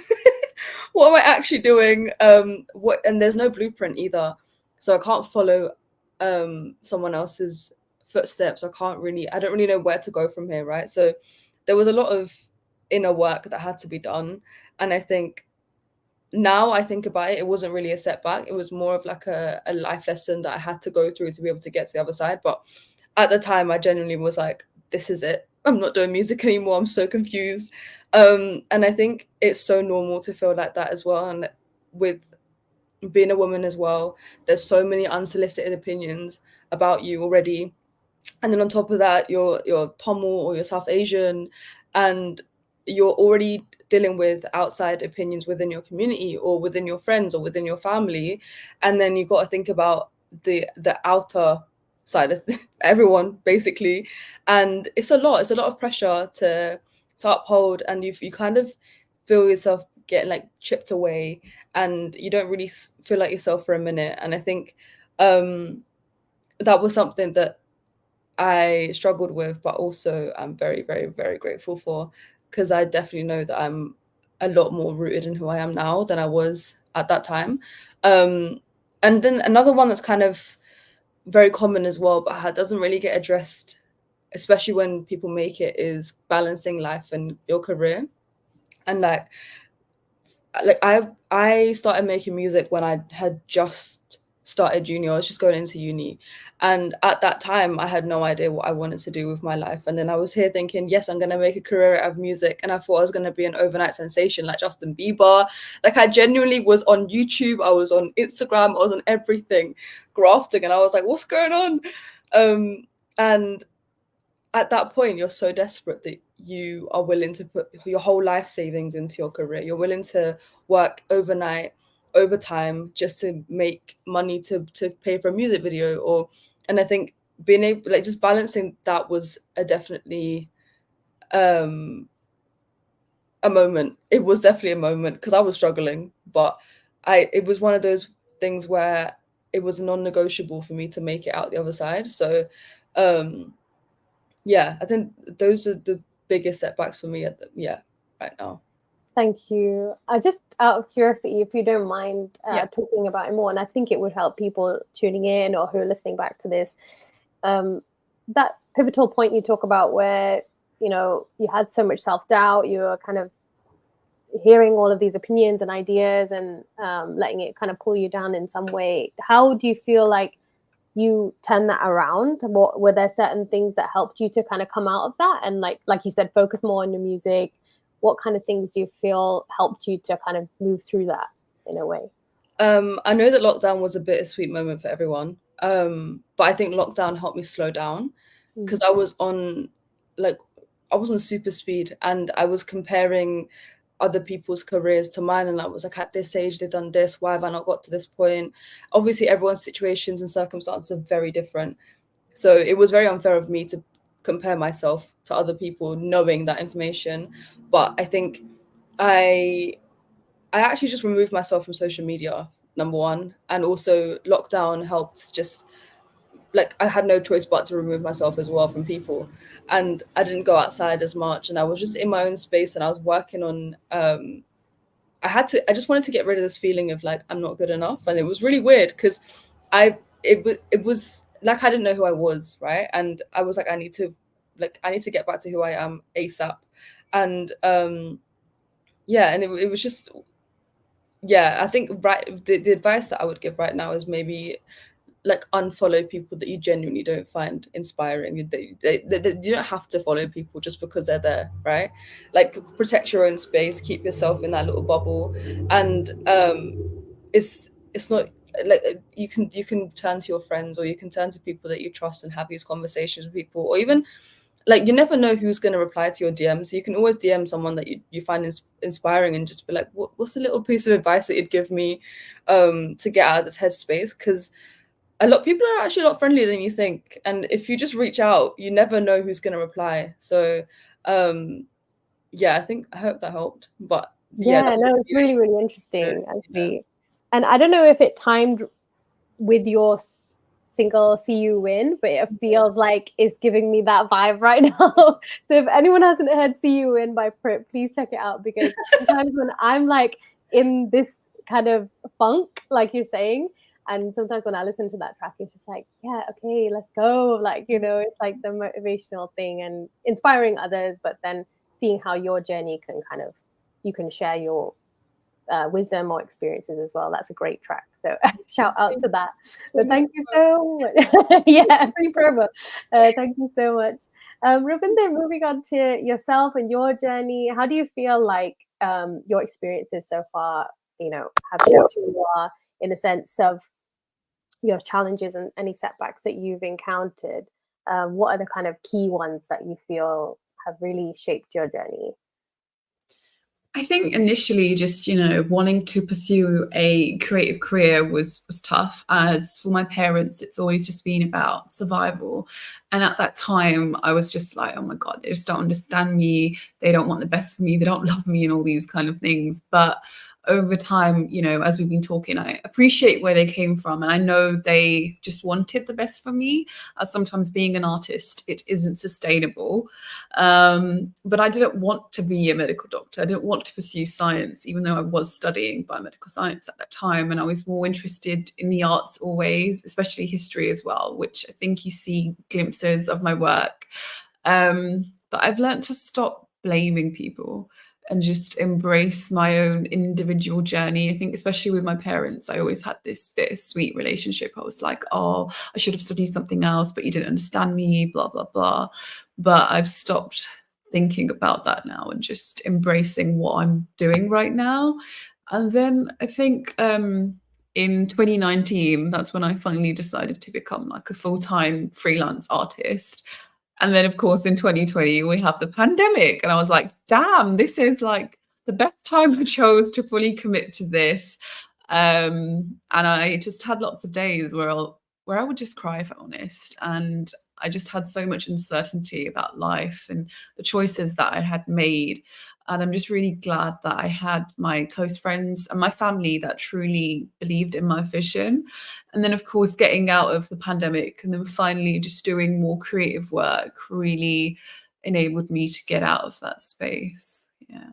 What am I actually doing? And there's no blueprint either. So I can't follow someone else's footsteps. I don't really know where to go from here, right? So there was a lot of inner work that had to be done. And I think now I think about it, it wasn't really a setback. It was more of like a life lesson that I had to go through to be able to get to the other side. But at the time, I genuinely was like, this is it. I'm not doing music anymore. I'm so confused. And I think it's so normal to feel like that as well. And with being a woman as well, there's so many unsolicited opinions about you already. And then on top of that, you're Tamil or you're South Asian, and you're already dealing with outside opinions within your community or within your friends or within your family. And then you've got to think about the outer side of everyone, basically. And it's a lot of pressure to uphold, and you kind of feel yourself getting like chipped away, and you don't really feel like yourself for a minute. And I think that was something that I struggled with, but also I'm very, very, very grateful for, because I definitely know that I'm a lot more rooted in who I am now than I was at that time. And then another one that's kind of very common as well, but doesn't really get addressed, especially when people make it, is balancing life and your career. And like I started making music when I had just started uni. I was just going into uni, and at that time I had no idea what I wanted to do with my life. And then I was here thinking, yes, I'm going to make a career out of music, and I thought I was going to be an overnight sensation like Justin Bieber. Like, I genuinely was on YouTube, I was on Instagram, I was on everything grafting, and I was like, what's going on? And at that point, you're so desperate that you are willing to put your whole life savings into your career. You're willing to work overnight, overtime, just to make money to pay for a music video. And I think being able, like, just balancing that was definitely a moment. It was definitely a moment, because I was struggling, but it was one of those things where it was non-negotiable for me to make it out the other side. So yeah, I think those are the biggest setbacks for me right now.
Thank you. Just out of curiosity, if you don't mind talking about it more, and I think it would help people tuning in or who are listening back to this, that pivotal point you talk about where, you had so much self-doubt, you were kind of hearing all of these opinions and ideas and letting it kind of pull you down in some way. How do you feel like you turn that around? Were there certain things that helped you to kind of come out of that and like you said, focus more on the music? What kind of things do you feel helped you to kind of move through that in a way?
I know that lockdown was a bittersweet moment for everyone, but I think lockdown helped me slow down, because I was on super speed, and I was comparing other people's careers to mine, and I was like, at this age they've done this, why have I not got to this point? Obviously everyone's situations and circumstances are very different, so it was very unfair of me to compare myself to other people knowing that information. But I think I actually just removed myself from social media, number one, and also lockdown helped. Just like, I had no choice but to remove myself as well from people, and I didn't go outside as much, and I was just in my own space, and I was working on I just wanted to get rid of this feeling of like, I'm not good enough. And it was really weird, because it was like, I didn't know who I was, right? And I was like, I need to get back to who I am ASAP. And and it was just, I think the advice that I would give right now is maybe like unfollow people that you genuinely don't find inspiring. You don't have to follow people just because they're there, right? Like, protect your own space, keep yourself in that little bubble. And it's not like you can turn to your friends, or you can turn to people that you trust and have these conversations with people, or even like you never know who's going to reply to your DM. So you can always DM someone that you find inspiring and just be like, what's a little piece of advice that you'd give me to get out of this headspace? Because a lot people are actually a lot friendlier than you think. And if you just reach out, you never know who's going to reply. So yeah, I hope that helped. But yeah,
Yeah,
that's
no, it's really, really interesting,
experience,
actually. And I don't know if it timed with your single "See You Win," but it feels like it's giving me that vibe right now. So if anyone hasn't heard "See You Win" by Prit, please check it out, because sometimes when I'm like in this kind of funk, like you're saying, and sometimes when I listen to that track, it's just like, yeah, okay, let's go. Like, you know, it's like the motivational thing and inspiring others, but then seeing how your journey can kind of, you can share your wisdom or experiences as well. That's a great track. So shout out to that. But thank you so much. Yeah, free promo. Thank you so much. Ravinder, moving on to yourself and your journey, how do you feel like your experiences so far, you know, have shaped who you are in a sense of your challenges and any setbacks that you've encountered? What are the kind of key ones that you feel have really shaped your journey?
I think initially just, wanting to pursue a creative career was tough, as for my parents, it's always just been about survival. And at that time, I was just like, oh my God, they just don't understand me. They don't want the best for me. They don't love me and all these kind of things. But over time, as we've been talking, I appreciate where they came from. And I know they just wanted the best for me, as sometimes being an artist, it isn't sustainable. But I didn't want to be a medical doctor. I didn't want to pursue science, even though I was studying biomedical science at that time. And I was more interested in the arts always, especially history as well, which I think you see glimpses of my work. But I've learned to stop blaming people and just embrace my own individual journey. I think especially with my parents, I always had this bittersweet relationship. I was like, oh, I should have studied something else, but you didn't understand me, blah, blah, blah. But I've stopped thinking about that now and just embracing what I'm doing right now. And then I think in 2019, that's when I finally decided to become like a full-time freelance artist. And then, of course, in 2020, we have the pandemic. And I was like, damn, this is like the best time I chose to fully commit to this. And I just had lots of days where I would just cry, if I'm honest. And I just had so much uncertainty about life and the choices that I had made. And I'm just really glad that I had my close friends and my family that truly believed in my vision. And then, of course, getting out of the pandemic and then finally just doing more creative work really enabled me to get out of that space. Yeah.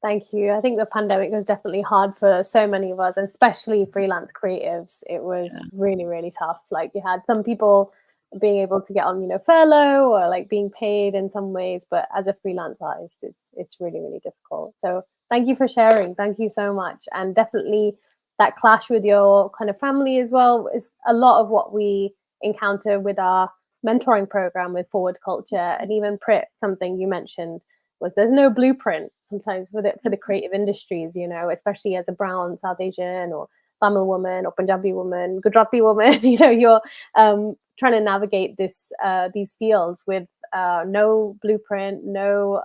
Thank you. I think the pandemic was definitely hard for so many of us, and especially freelance creatives. It was really, really tough. Like, you had some people being able to get on, furlough or like being paid in some ways, but as a freelance artist, it's really, really difficult. So thank you for sharing. Thank you so much. And definitely that clash with your kind of family as well is a lot of what we encounter with our mentoring program with Forward Culture. And even Prit, something you mentioned was there's no blueprint sometimes for the creative industries, especially as a brown South Asian or Tamil woman or Punjabi woman, Gujarati woman, you're trying to navigate these fields with no blueprint, no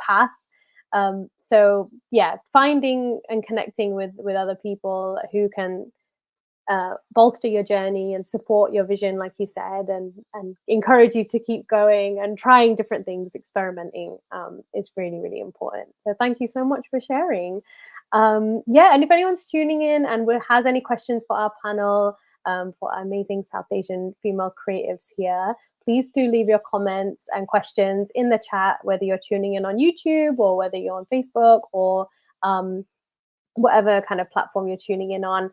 path. So yeah, finding and connecting with other people who can bolster your journey and support your vision, like you said, and encourage you to keep going and trying different things, experimenting, is really, really important. So thank you so much for sharing. Yeah, and if anyone's tuning in and has any questions for our panel, for our amazing South Asian female creatives here, please do leave your comments and questions in the chat, whether you're tuning in on YouTube or whether you're on Facebook or whatever kind of platform you're tuning in on.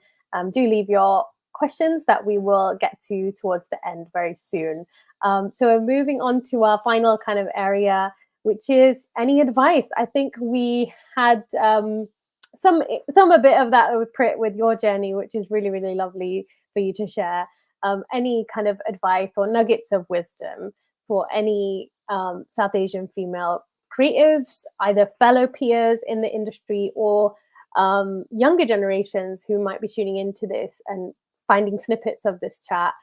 Do leave your questions that we will get to towards the end very soon. So we're moving on to our final kind of area, which is any advice. I think we had some a bit of that with your journey, which is really, really lovely for you to share. Any kind of advice or nuggets of wisdom for any South Asian female creatives, either fellow peers in the industry or younger generations who might be tuning into this and finding snippets of this chat,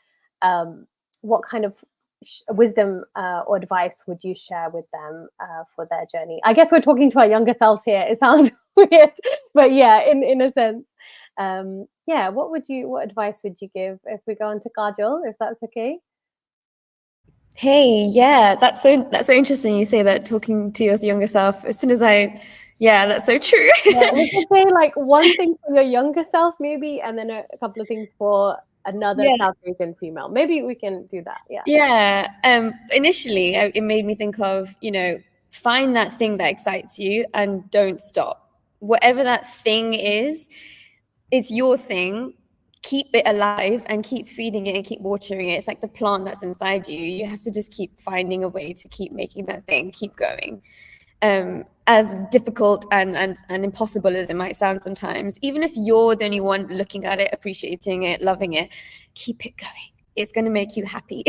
what kind of wisdom or advice would you share with them for their journey? I guess we're talking to our younger selves here. It sounds weird, but yeah, in a sense. What advice would you give if we go on to Kaajel, if that's okay?
Hey, yeah, that's so interesting you say that, talking to your younger self. As soon as that's so true.
Yeah, we could say like one thing for your younger self maybe, and then a couple of things for another South Asian female. Maybe we can do that.
Initially it made me think of, find that thing that excites you and don't stop. Whatever that thing is, it's your thing. Keep it alive and keep feeding it and keep watering it. It's like the plant that's inside you. You have to just keep finding a way to keep making that thing keep going. As difficult and impossible as it might sound sometimes, even if you're the only one looking at it, appreciating it, loving it, keep it going. It's going to make you happy.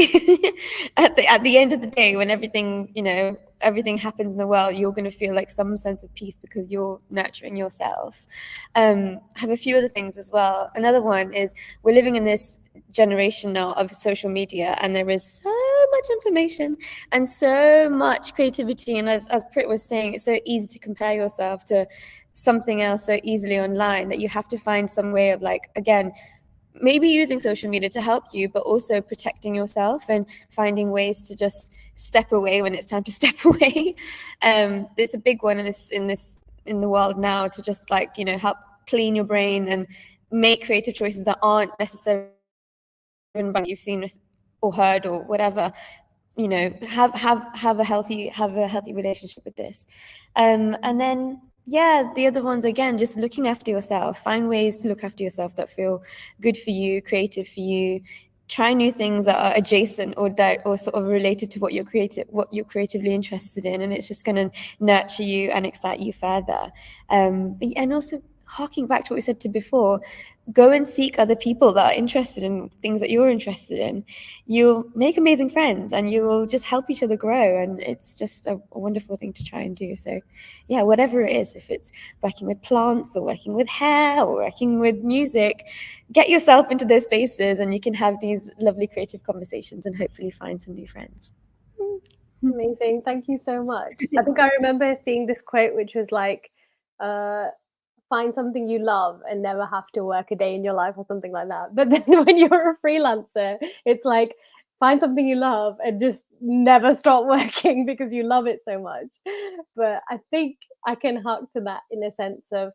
At the end of the day, when everything happens in the world, you're going to feel like some sense of peace because you're nurturing yourself. I have a few other things as well. Another one is, we're living in this generation now of social media, and there is so much information and so much creativity. And as Prit was saying, it's so easy to compare yourself to something else so easily online that you have to find some way of, like, again, maybe using social media to help you, but also protecting yourself and finding ways to just step away when it's time to step away. There's a big one in the world now, to just help clean your brain and make creative choices that aren't necessarily driven by what you've seen or heard or whatever. Have a healthy relationship with this, and then the other ones, again, just looking after yourself. Find ways to look after yourself that feel good for you, creative for you. Try new things that are adjacent or sort of related to what you're creatively interested in, and it's just going to nurture you and excite you further. And also, harking back to what we said before, go and seek other people that are interested in things that you're interested in. You'll make amazing friends and you will just help each other grow, and it's just a wonderful thing to try and do. So whatever it is, if it's working with plants or working with hair or working with music, get yourself into those spaces and you can have these lovely creative conversations and hopefully find some new friends.
Amazing. Thank you so much. I think I remember seeing this quote, which was like, find something you love and never have to work a day in your life, or something like that. But then when you're a freelancer, it's like, find something you love and just never stop working because you love it so much. But I think I can hark to that in a sense of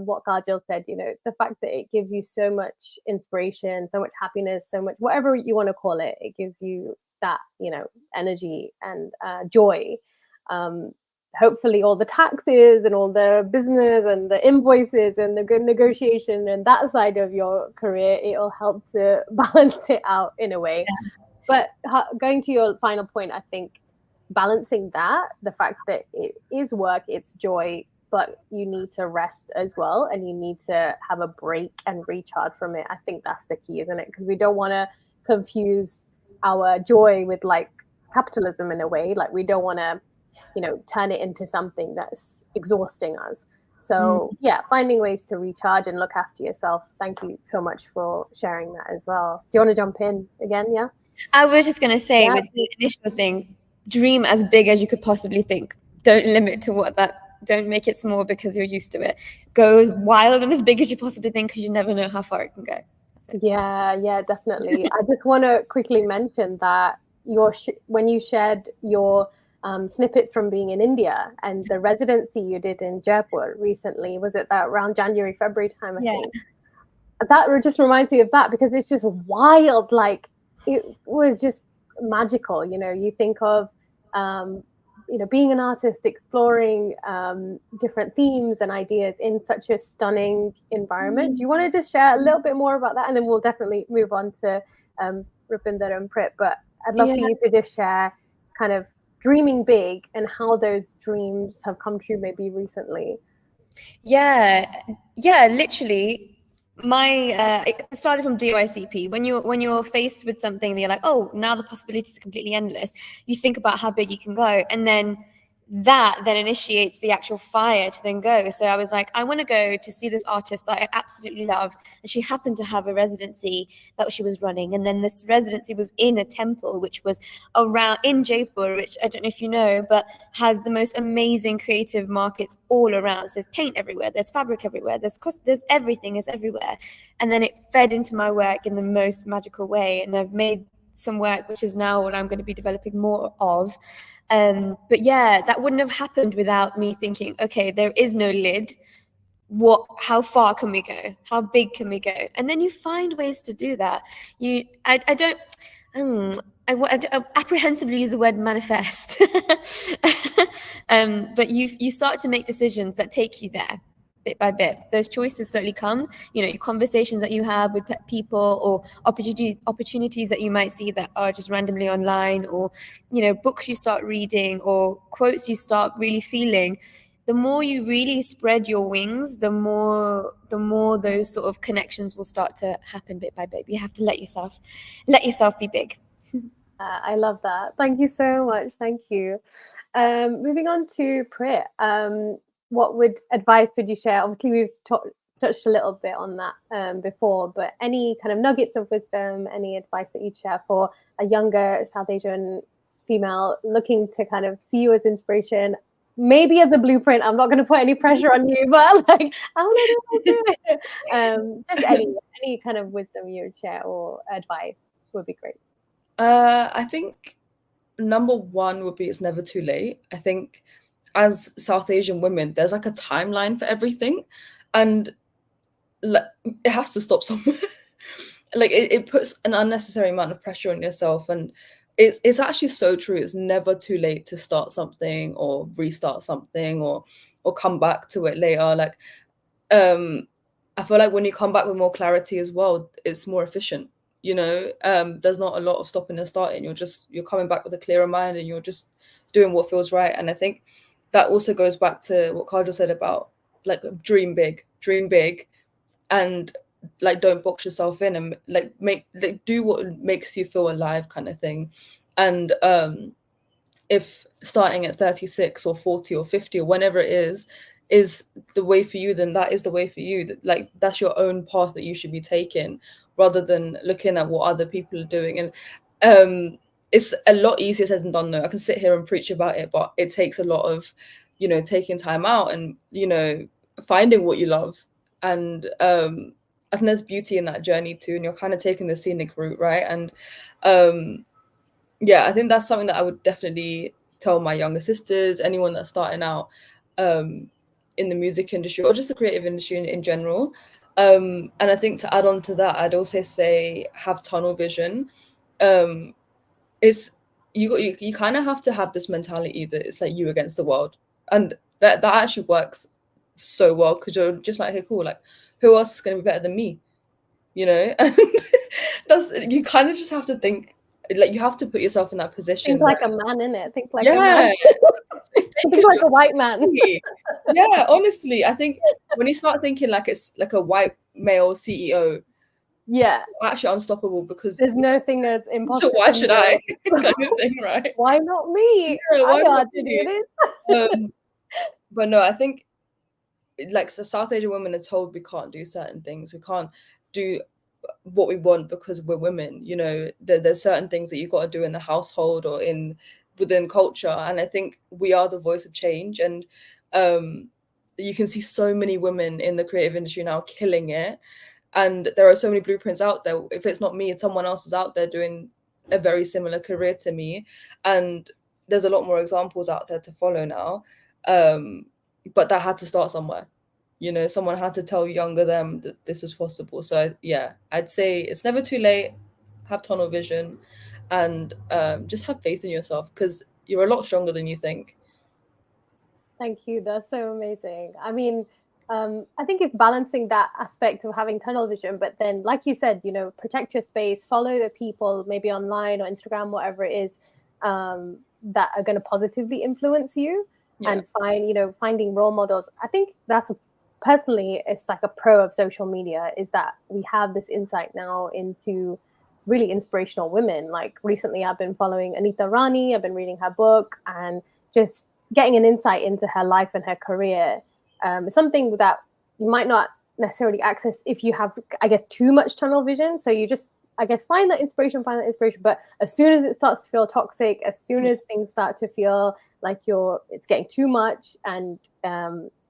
what Kaajel said, the fact that it gives you so much inspiration, so much happiness, so much, whatever you want to call it, it gives you that, energy and joy. Hopefully all the taxes and all the business and the invoices and the good negotiation and that side of your career, it'll help to balance it out in a way. But going to your final point, I think balancing that, the fact that it is work, it's joy, but you need to rest as well, and you need to have a break and recharge from it. I think that's the key, isn't it? Because we don't want to confuse our joy with like capitalism in a way. Like, we don't want to turn it into something that's exhausting us. So finding ways to recharge and look after yourself. Thank you so much for sharing that as well. Do you want to jump in again? Yeah,
I was just going to say, with the initial thing, dream as big as you could possibly think. Don't limit to don't make it small because you're used to it. Go as wild and as big as you possibly think, because you never know how far it can go.
Yeah, definitely. I just want to quickly mention that when you shared your snippets from being in India and the residency you did in Jaipur recently, was it that around January, February time, I think? That just reminds me of that, because it's just wild. Like, it was just magical. You think of, being an artist, exploring different themes and ideas in such a stunning environment. Do you want to just share a little bit more about that? And then we'll definitely move on to Rupinder and Prit. But I'd love for you to just share kind of dreaming big and how those dreams have come true maybe recently.
Literally. It started from DYCP. When you're faced with something that you're like, oh, now the possibilities are completely endless, you think about how big you can go, and then that then initiates the actual fire to then go. So I was like, I want to go to see this artist that I absolutely love. And she happened to have a residency that she was running. And then this residency was in a temple, which was around in Jaipur, which I don't know if you know, but has the most amazing creative markets all around. So there's paint everywhere, there's fabric everywhere, there's everything is everywhere. And then it fed into my work in the most magical way. And I've made some work, which is now what I'm going to be developing more of. But yeah, that wouldn't have happened without me thinking, okay, there is no lid. How far can we go? How big can we go? And then you find ways to do that. I apprehensively use the word manifest. But you start to make decisions that take you there bit by bit. Those choices certainly come, your conversations that you have with people, or opportunities that you might see that are just randomly online, or books you start reading, or quotes you start really feeling. The more you really spread your wings, the more those sort of connections will start to happen bit by bit. You have to let yourself be big.
I love that. Thank you so much. Thank you. Moving on to Prit. What advice would you share? Obviously, we've touched a little bit on that before, but any kind of nuggets of wisdom, any advice that you'd share for a younger South Asian female looking to kind of see you as inspiration, maybe as a blueprint? I'm not going to put any pressure on you, but like, I want to do it. Just any kind of wisdom you would share or advice would be great.
I think number one would be, it's never too late. I think as South Asian women, there's like a timeline for everything, and it has to stop somewhere. Like it puts an unnecessary amount of pressure on yourself, and it's actually so true. It's never too late to start something or restart something or come back to it later. Like I feel like when you come back with more clarity as well, it's more efficient. There's not a lot of stopping and starting. You're coming back with a clearer mind, and you're just doing what feels right. And I think that also goes back to what Kaajel said about like dream big, and like don't box yourself in, and do what makes you feel alive, kind of thing. And if starting at 36 or 40 or 50 or whenever it is the way for you, then that is the way for you. Like that's your own path that you should be taking, rather than looking at what other people are doing. And it's a lot easier said than done, though. I can sit here and preach about it, but it takes a lot of taking time out and finding what you love. And I think there's beauty in that journey too, and you're kind of taking the scenic route, right? And I think that's something that I would definitely tell my younger sisters, anyone that's starting out in the music industry or just the creative industry in general. And I think to add on to that, I'd also say have tunnel vision. It's you kind of have to have this mentality that it's like you against the world, and that actually works so well, because you're just like, okay, cool, like who else is going to be better than me, and that's, you kind of just have to think, like you have to put yourself in that position.
Think like a man, innit? Think like a man. Think like a white man.
Yeah, honestly, I think when you start thinking like it's like a white male CEO, actually unstoppable, because
there's nothing as impossible.
So why should I? Kind of thing, right?
Why not me? I know how to do this.
But no, I think like South Asian women are told we can't do certain things. We can't do what we want because we're women. There's certain things that you've got to do in the household or within culture. And I think we are the voice of change. And you can see so many women in the creative industry now killing it. And there are so many blueprints out there. If it's not me, it's someone else is out there doing a very similar career to me. And there's a lot more examples out there to follow now. But that had to start somewhere. Someone had to tell younger them that this is possible. So yeah, I'd say it's never too late. Have tunnel vision, and just have faith in yourself, because you're a lot stronger than you think.
Thank you. That's so amazing. I mean, I think it's balancing that aspect of having tunnel vision, but then, like you said, protect your space, follow the people, maybe online or Instagram, whatever it is, that are going to positively influence you, and finding role models. I think that's personally, it's like a pro of social media, is that we have this insight now into really inspirational women. Like recently, I've been following Anita Rani, I've been reading her book, and just getting an insight into her life and her career, something that you might not necessarily access if you have, I guess, too much tunnel vision. So you just, I guess, find that inspiration. But as soon as it starts to feel toxic, as soon as things start to feel like it's getting too much, and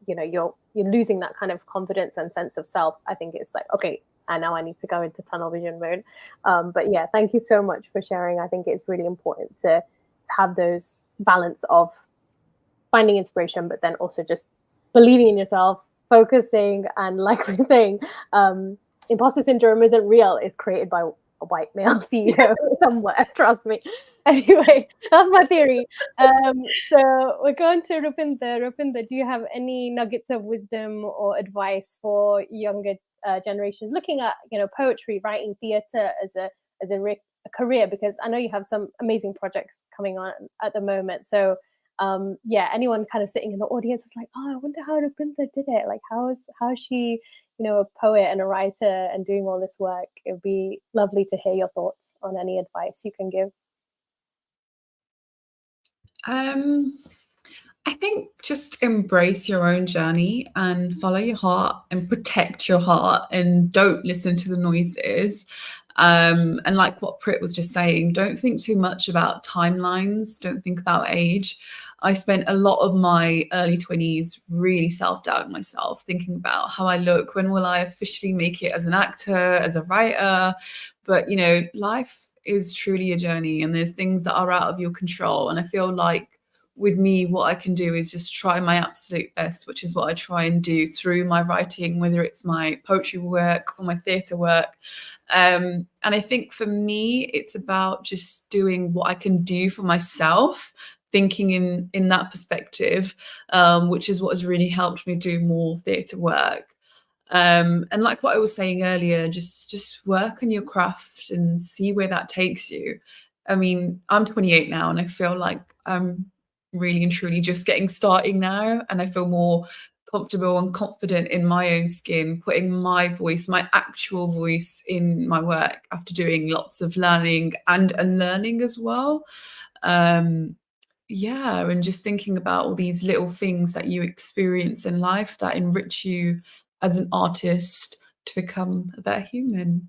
you're losing that kind of confidence and sense of self, I think it's like, okay, and now I need to go into tunnel vision mode. But yeah, thank you so much for sharing. I think it's really important to have those balance of finding inspiration, but then also just believing in yourself, focusing, and like we're saying, imposter syndrome isn't real. It's created by a white male CEO somewhere, trust me. Anyway, that's my theory. So we're going to Rupinder. Rupinder, do you have any nuggets of wisdom or advice for younger generations looking at, poetry, writing, theatre as a career? Because I know you have some amazing projects coming on at the moment. So anyone kind of sitting in the audience is like, oh, I wonder how Rupinder did it. Like, how is she, a poet and a writer and doing all this work? It would be lovely to hear your thoughts on any advice you can give.
I think just embrace your own journey and follow your heart and protect your heart and don't listen to the noises. And like what Prit was just saying, don't think too much about timelines, don't think about age. I spent a lot of my early 20s really self-doubting myself, thinking about how I look, when will I officially make it as an actor, as a writer? But, life is truly a journey and there's things that are out of your control. And I feel like with me, what I can do is just try my absolute best, which is what I try and do through my writing, whether it's my poetry work or my theatre work. And I think for me, it's about just doing what I can do for myself, thinking in that perspective, which is what has really helped me do more theatre work. And like what I was saying earlier, just work on your craft and see where that takes you. I mean, I'm 28 now and I feel like I'm really and truly just getting starting now, and I feel more comfortable and confident in my own skin, putting my voice, my actual voice, in my work after doing lots of learning and unlearning as well. And just thinking about all these little things that you experience in life that enrich you as an artist to become a better human.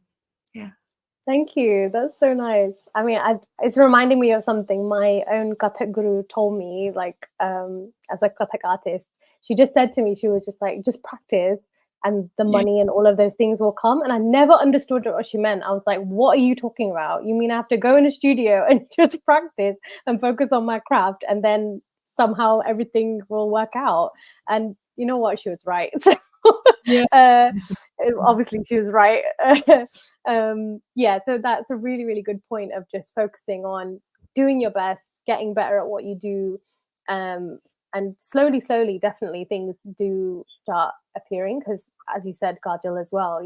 Yeah.
Thank you. That's so nice. I mean, it's reminding me of something my own Kathak guru told me, like, as a Kathak artist. She just said to me, she was just like, just practice and the money and all of those things will come. And I never understood what she meant. I was like, what are you talking about? You mean I have to go in a studio and just practice and focus on my craft and then somehow everything will work out? And you know what? She was right. Obviously she was right. So that's a really, really good point of just focusing on doing your best, getting better at what you do, and slowly definitely things do start appearing, because as you said, Kaajel, as well,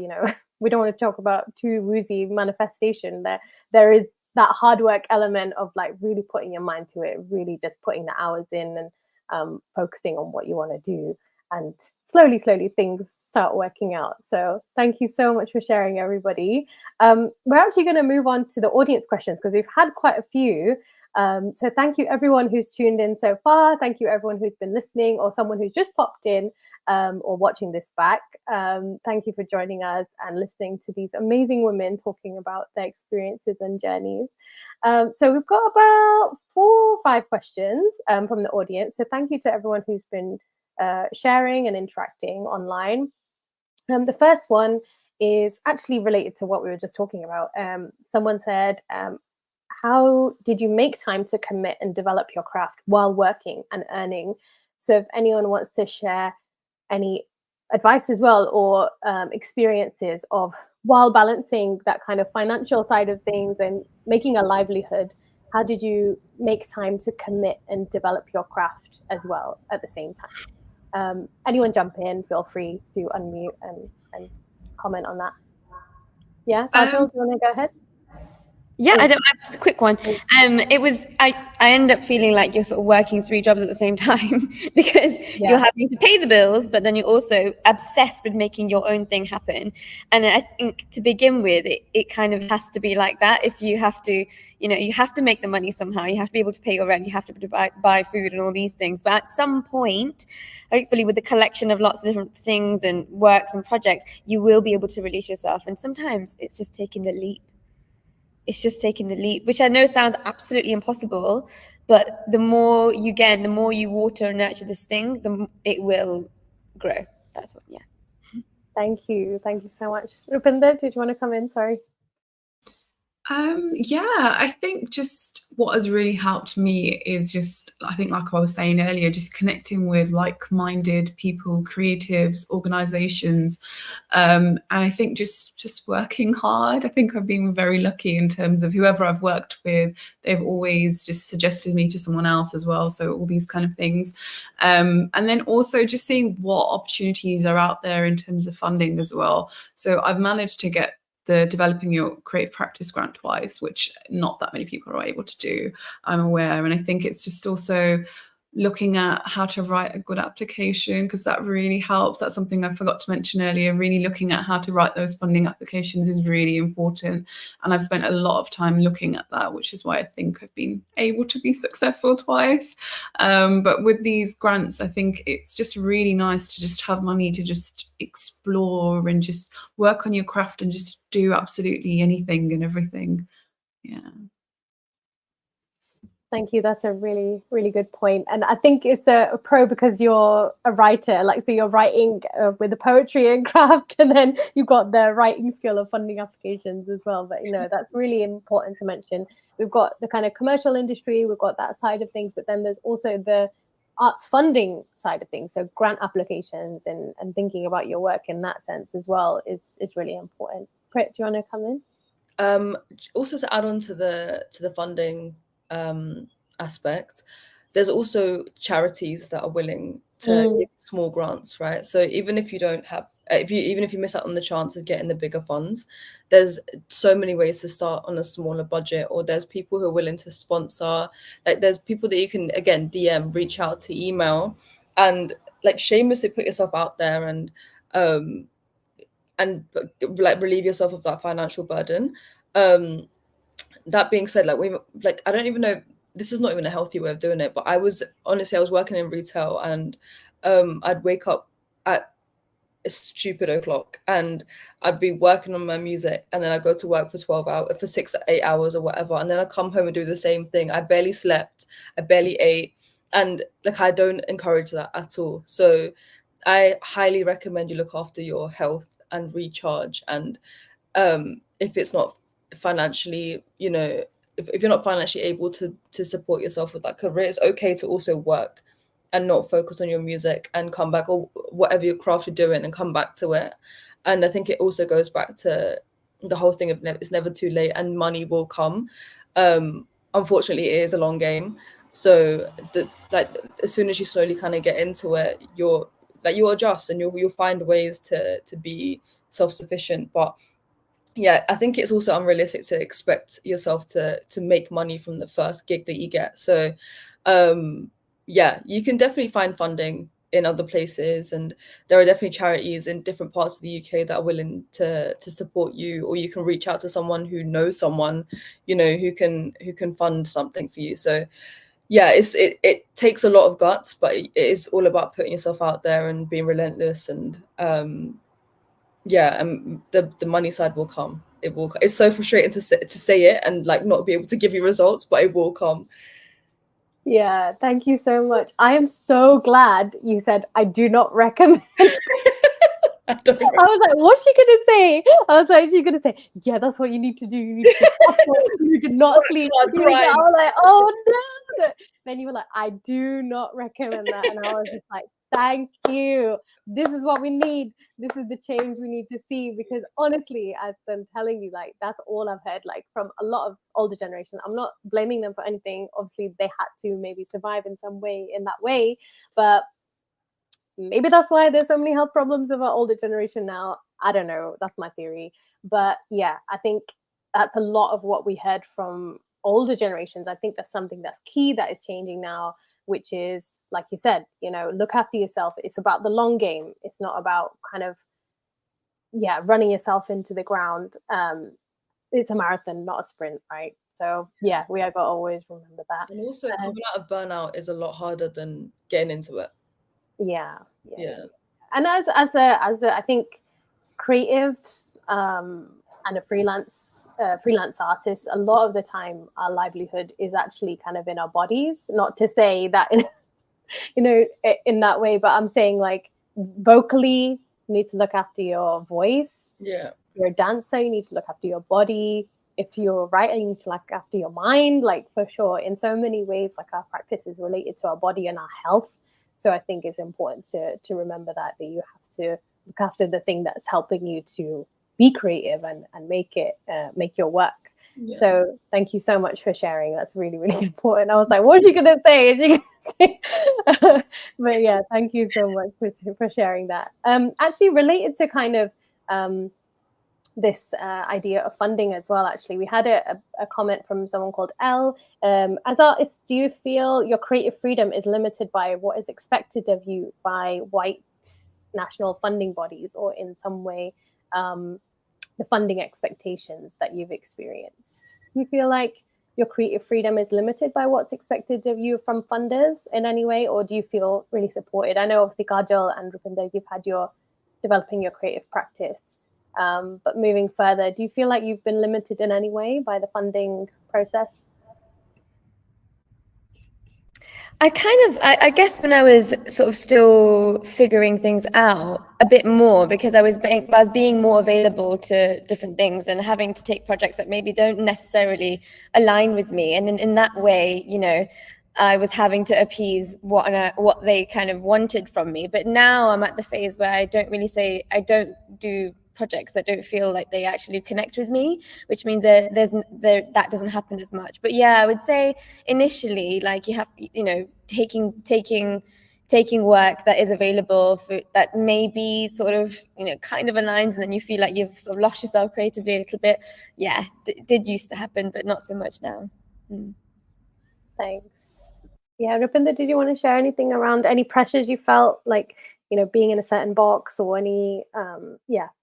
we don't want to talk about too woozy manifestation. There is that hard work element of like really putting your mind to it, really just putting the hours in and focusing on what you want to do. And slowly things start working out. So thank you so much for sharing, everybody. We're actually going to move on to the audience questions because we've had quite a few. So thank you everyone who's tuned in so far. Thank you everyone who's been listening or someone who's just popped in or watching this back. Thank you for joining us and listening to these amazing women talking about their experiences and journeys. So we've got about 4 or 5 questions from the audience. So thank you to everyone who's been sharing and interacting online. The first one is actually related to what we were just talking about. Someone said, how did you make time to commit and develop your craft while working and earning? So if anyone wants to share any advice as well, or experiences of while balancing that kind of financial side of things and making a livelihood, how did you make time to commit and develop your craft as well at the same time? Anyone jump in, feel free to unmute and comment on that. Yeah, Kaajel, do you want to go ahead?
Yeah, I don't have a quick one. It was I end up feeling like you're sort of working 3 jobs at the same time because you're having to pay the bills, but then you're also obsessed with making your own thing happen. And I think to begin with, it kind of has to be like that. If you have to, you have to make the money somehow. You have to be able to pay your rent. You have to buy food and all these things. But at some point, hopefully with the collection of lots of different things and works and projects, you will be able to release yourself. And sometimes it's just taking the leap. It's just taking the leap, which I know sounds absolutely impossible, but the more you get, the more you water and nurture this thing, it will grow. That's what, yeah.
Thank you so much. Rupinder, did you want to come in? Sorry.
Yeah, I think just what has really helped me is just, I think like I was saying earlier, just connecting with like-minded people, creatives, organizations. And I think just working hard. I think I've been very lucky in terms of whoever I've worked with, they've always just suggested me to someone else as well. So all these kind of things. And then also just seeing what opportunities are out there in terms of funding as well. So I've managed to get the Developing Your Creative Practice grant twice, which not that many people are able to do, I'm aware. And I think it's just also looking at how to write a good application, because that really helps. That's something I forgot to mention earlier. Really looking at how to write those funding applications is really important. And I've spent a lot of time looking at that, which is why I think I've been able to be successful twice. But with these grants, I think it's just really nice to just have money to just explore and just work on your craft and just do absolutely anything and everything. Yeah.
Thank you. That's a really, really good point. And I think it's a pro because you're a writer, like, so you're writing with the poetry and craft, and then you've got the writing skill of funding applications as well. But, that's really important to mention. We've got the kind of commercial industry, we've got that side of things, but then there's also the arts funding side of things. So grant applications and thinking about your work in that sense as well is really important. Prit, do you want to come in?
Also to add on to the funding aspect, there's also charities that are willing to give small grants, right? So even if you don't have, even if you miss out on the chance of getting the bigger funds, there's so many ways to start on a smaller budget, or there's people who are willing to sponsor. Like, there's people that you can, again, DM, reach out to, email, and like shamelessly put yourself out there and like relieve yourself of that financial burden. That being said, like I don't even know, this is not even a healthy way of doing it, but I was working in retail, and I'd wake up at a stupid o'clock and I'd be working on my music, and then I'd go to work for 12 hours, for 6-8 hours or whatever, and then I'd come home and do the same thing. I barely slept, I barely ate, and like I don't encourage that at all. So I highly recommend you look after your health and recharge. And if it's not financially, if you're not financially able to support yourself with that career, it's okay to also work and not focus on your music and come back, or whatever your craft you're doing, and come back to it. And I think it also goes back to the whole thing of it's never too late, and money will come. Unfortunately, it is a long game. So as soon as you slowly kind of get into it, you'll adjust and you'll find ways to be self-sufficient. But yeah, I think it's also unrealistic to expect yourself to make money from the first gig that you get. So yeah, you can definitely find funding in other places, and there are definitely charities in different parts of the UK that are willing to support you, or you can reach out to someone who knows someone, who can fund something for you. So yeah, it takes a lot of guts, but it is all about putting yourself out there and being relentless. And yeah, and the money side will come. It will. It's so frustrating to say it and like not be able to give you results, but it will come.
Yeah, thank you so much. I am so glad you said I do not recommend. I was like, what's she gonna say? I was like, she's gonna say, yeah, that's what you need to do. You need to you need to not sleep. I was like, oh no. Then you were like, I do not recommend that. And I was just like, thank you. This is what we need. This is the change we need to see. Because honestly, as I'm telling you, like, that's all I've heard, like, from a lot of older generation. I'm not blaming them for anything. Obviously, they had to maybe survive in some way, in that way. But maybe that's why there's so many health problems of our older generation now. I don't know. That's my theory. But yeah, I think that's a lot of what we heard from older generations. I think that's something that's key that is changing now, which is, like you said, look after yourself. It's about the long game. It's not about kind of, running yourself into the ground. It's a marathon, not a sprint, right? So yeah, we have got to always remember that.
And also coming out of burnout is a lot harder than getting into it.
Yeah. And as I think creatives and a freelance artist, a lot of the time our livelihood is actually kind of in our bodies. Not to say that in that way, but I'm saying like vocally, you need to look after your voice.
Yeah.
If you're a dancer, you need to look after your body. If you're a writer, you need to look after your mind, like for sure. In so many ways, like our practice is related to our body and our health. So I think it's important to remember that you have to look after the thing that's helping you to be creative and make your work. Yeah. So thank you so much for sharing. That's really, really important. I was like, what are you going to say? But yeah, thank you so much for sharing that. Actually, related to kind of this idea of funding as well, actually, we had a comment from someone called Elle. As artists, do you feel your creative freedom is limited by what is expected of you by white national funding bodies, or in some way the funding expectations that you've experienced? Do you feel like your creative freedom is limited by what's expected of you from funders in any way, or do you feel really supported? I know obviously Kaajel and Rupinder, you've had developing your creative practice, but moving further, do you feel like you've been limited in any way by the funding process?
I guess when I was sort of still figuring things out a bit more, because I was being more available to different things and having to take projects that maybe don't necessarily align with me. And in that way, I was having to appease what they kind of wanted from me. But now I'm at the phase where I don't do projects that don't feel like they actually connect with me, which means that doesn't happen as much. But yeah, I would say initially, like, you have, taking work that is available that maybe sort of, kind of aligns, and then you feel like you've sort of lost yourself creatively a little bit. Yeah, did used to happen, but not so much now.
Thanks. Yeah, Rupinder, did you want to share anything around any pressures you felt like, being in a certain box, or any,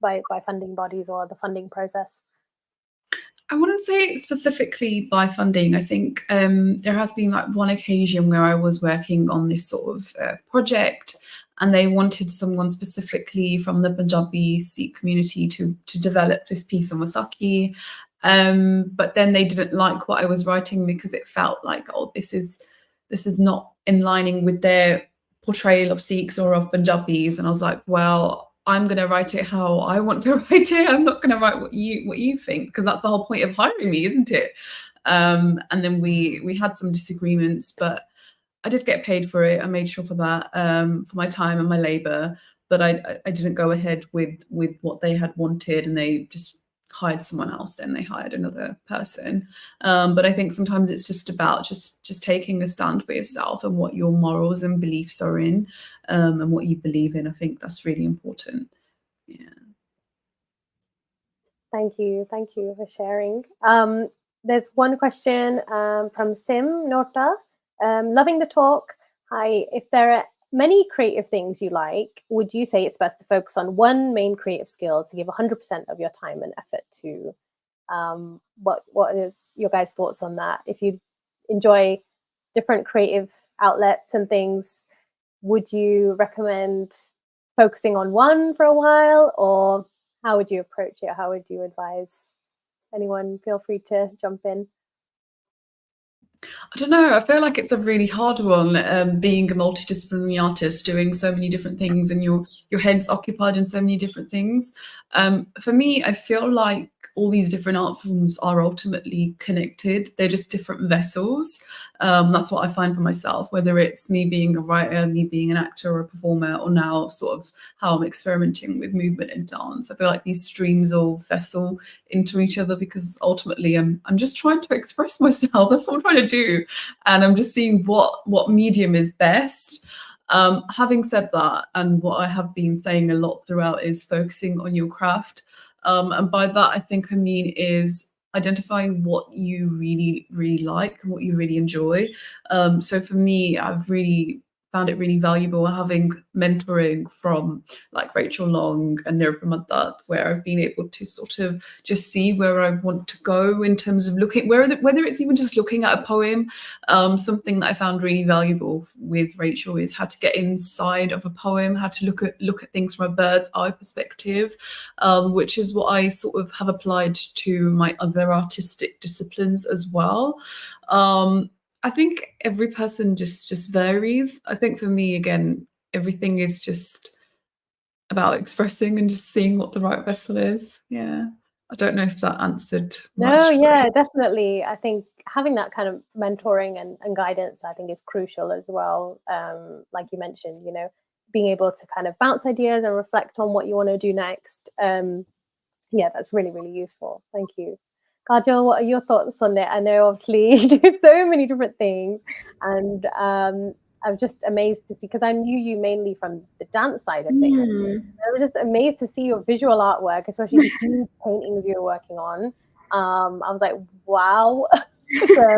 by funding bodies or the funding process?
I wouldn't say specifically by funding. I think there has been like one occasion where I was working on this sort of project, and they wanted someone specifically from the Punjabi Sikh community to develop this piece on Vaisakhi. But then they didn't like what I was writing, because it felt like, oh, this is not in lining with their portrayal of Sikhs or of Punjabis. And I was like, well, I'm going to write it how I want to write it. I'm not going to write what you think, because that's the whole point of hiring me, isn't it? And then we had some disagreements, but I did get paid for it. I made sure for that, for my time and my labor. But I didn't go ahead with what they had wanted, and they just hired someone else. Then they hired another person. But I think sometimes it's just about just taking a stand for yourself and what your morals and beliefs are in, and what you believe in. I think that's really important. Yeah.
Thank you for sharing. There's one question from Sim Nota. Loving the talk. Hi, if there are many creative things you like, would you say it's best to focus on one main creative skill to give 100% of your time and effort to? What is your guys' thoughts on that? If you enjoy different creative outlets and things, would you recommend focusing on one for a while, or how would you approach it? How would you advise? Anyone, feel free to jump in.
I don't know. I feel like it's a really hard one, being a multidisciplinary artist, doing so many different things, and your head's occupied in so many different things. For me, I feel like all these different art forms are ultimately connected. They're just different vessels. That's what I find for myself, whether it's me being a writer, me being an actor or a performer, or now sort of how I'm experimenting with movement and dance. I feel like these streams all vessel into each other, because ultimately I'm just trying to express myself. That's what I'm trying to do, and I'm just seeing what medium is best. Having said that, and what I have been saying a lot throughout, is focusing on your craft. And by that, I think I mean is identifying what you really, really like and what you really enjoy. So for me, I've really found it really valuable having mentoring from like Rachel Long and Nirupama Dutt, where I've been able to sort of just see where I want to go in terms of looking, whether it's even just looking at a poem. Something that I found really valuable with Rachel is how to get inside of a poem, how to look at things from a bird's eye perspective, which is what I sort of have applied to my other artistic disciplines as well. I think every person just varies. I think for me, again, everything is just about expressing and just seeing what the right vessel is. Yeah. I don't know if that answered much.
No, yeah, definitely. I think having that kind of mentoring and guidance, I think, is crucial as well. Like you mentioned, you know, being able to kind of bounce ideas and reflect on what you want to do next. Yeah, that's really, really useful. Thank you. Kaajel, what are your thoughts on it? I know obviously you do so many different things, and I'm just amazed to see, because I knew you mainly from the dance side of things. I was just amazed to see your visual artwork, especially the huge paintings you were working on. I was like, wow. So,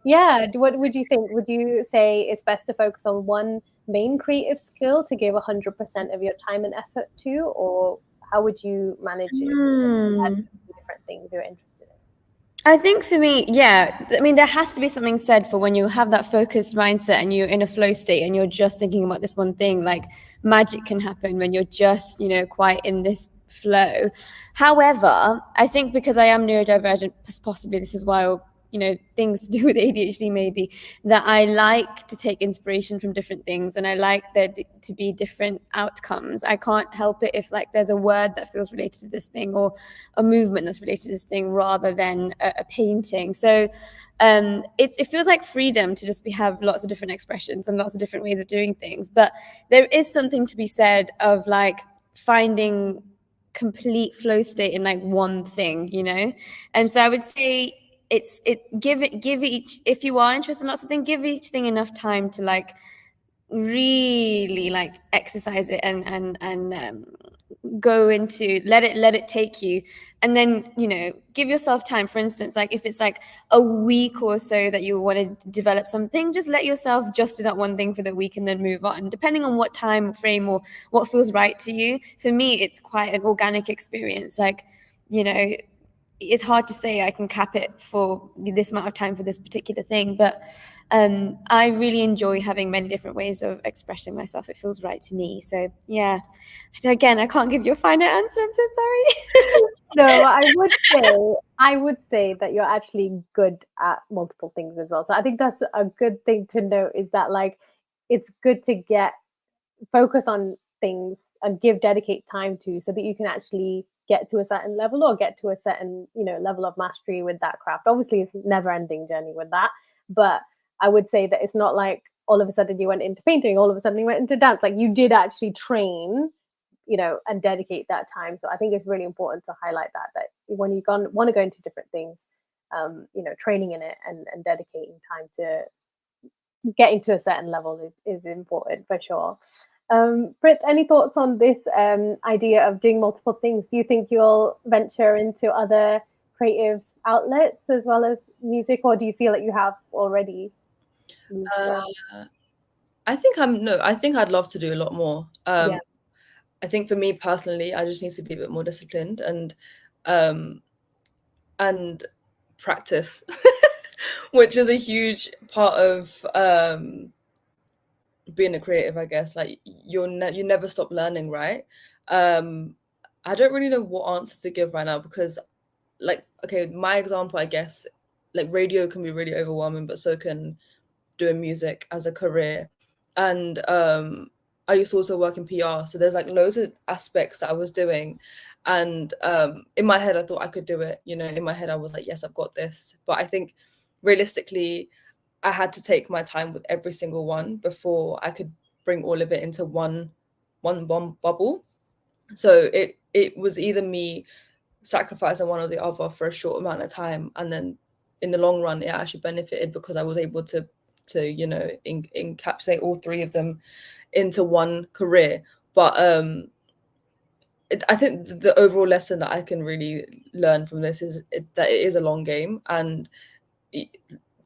yeah, what would you think? Would you say it's best to focus on one main creative skill to give 100% of your time and effort to, or how would you manage it? Different things you're interested in.
I think for me, yeah, I mean, there has to be something said for when you have that focused mindset and you're in a flow state and you're just thinking about this one thing. Like, magic can happen when you're just, quite in this flow. However, I think because I am neurodivergent, possibly this is why, things to do with ADHD maybe, that I like to take inspiration from different things, and I like there to be different outcomes. I can't help it if like there's a word that feels related to this thing or a movement that's related to this thing rather than a painting. So it feels like freedom to just have lots of different expressions and lots of different ways of doing things. But there is something to be said of like finding complete flow state in like one thing, and so I would say it's give each, if you are interested in lots of things, give each thing enough time to like really like exercise it and go into let it take you, and then give yourself time. For instance, like if it's like a week or so that you want to develop something, just let yourself just do that one thing for the week and then move on, depending on what time frame or what feels right to you. For me, it's quite an organic experience. Like, it's hard to say I can cap it for this amount of time for this particular thing, but I really enjoy having many different ways of expressing myself. It feels right to me. So yeah, again, I can't give you a final answer. I'm so sorry.
No, I would say that you're actually good at multiple things as well. So I think that's a good thing to note, is that like it's good to focus on things and dedicate time to, so that you can actually get to a certain level or get to a certain level of mastery with that craft. Obviously it's a never ending journey with that, but I would say that it's not like all of a sudden you went into painting, all of a sudden you went into dance. Like you did actually train, and dedicate that time. So I think it's really important to highlight that when you want to go into different things, training in it and dedicating time to getting to a certain level is important for sure. Brit, any thoughts on this idea of doing multiple things? Do you think you'll venture into other creative outlets as well as music, or do you feel like you have already?
I think I'd love to do a lot more.
Yeah.
I think for me personally, I just need to be a bit more disciplined and practice, which is a huge part of being a creative, I guess. Like you never stop learning, right? I don't really know what answer to give right now, because like, okay, my example, I guess, like radio can be really overwhelming, but so can doing music as a career. And I used to also work in PR, so there's like loads of aspects that I was doing, and in my head I thought I could do it. In my head I was like, yes, I've got this. But I think realistically I had to take my time with every single one before I could bring all of it into one bubble. So it was either me sacrificing one or the other for a short amount of time, and then in the long run it actually benefited because I was able to encapsulate all three of them into one career. But I think the overall lesson that I can really learn from this is that it is a long game, and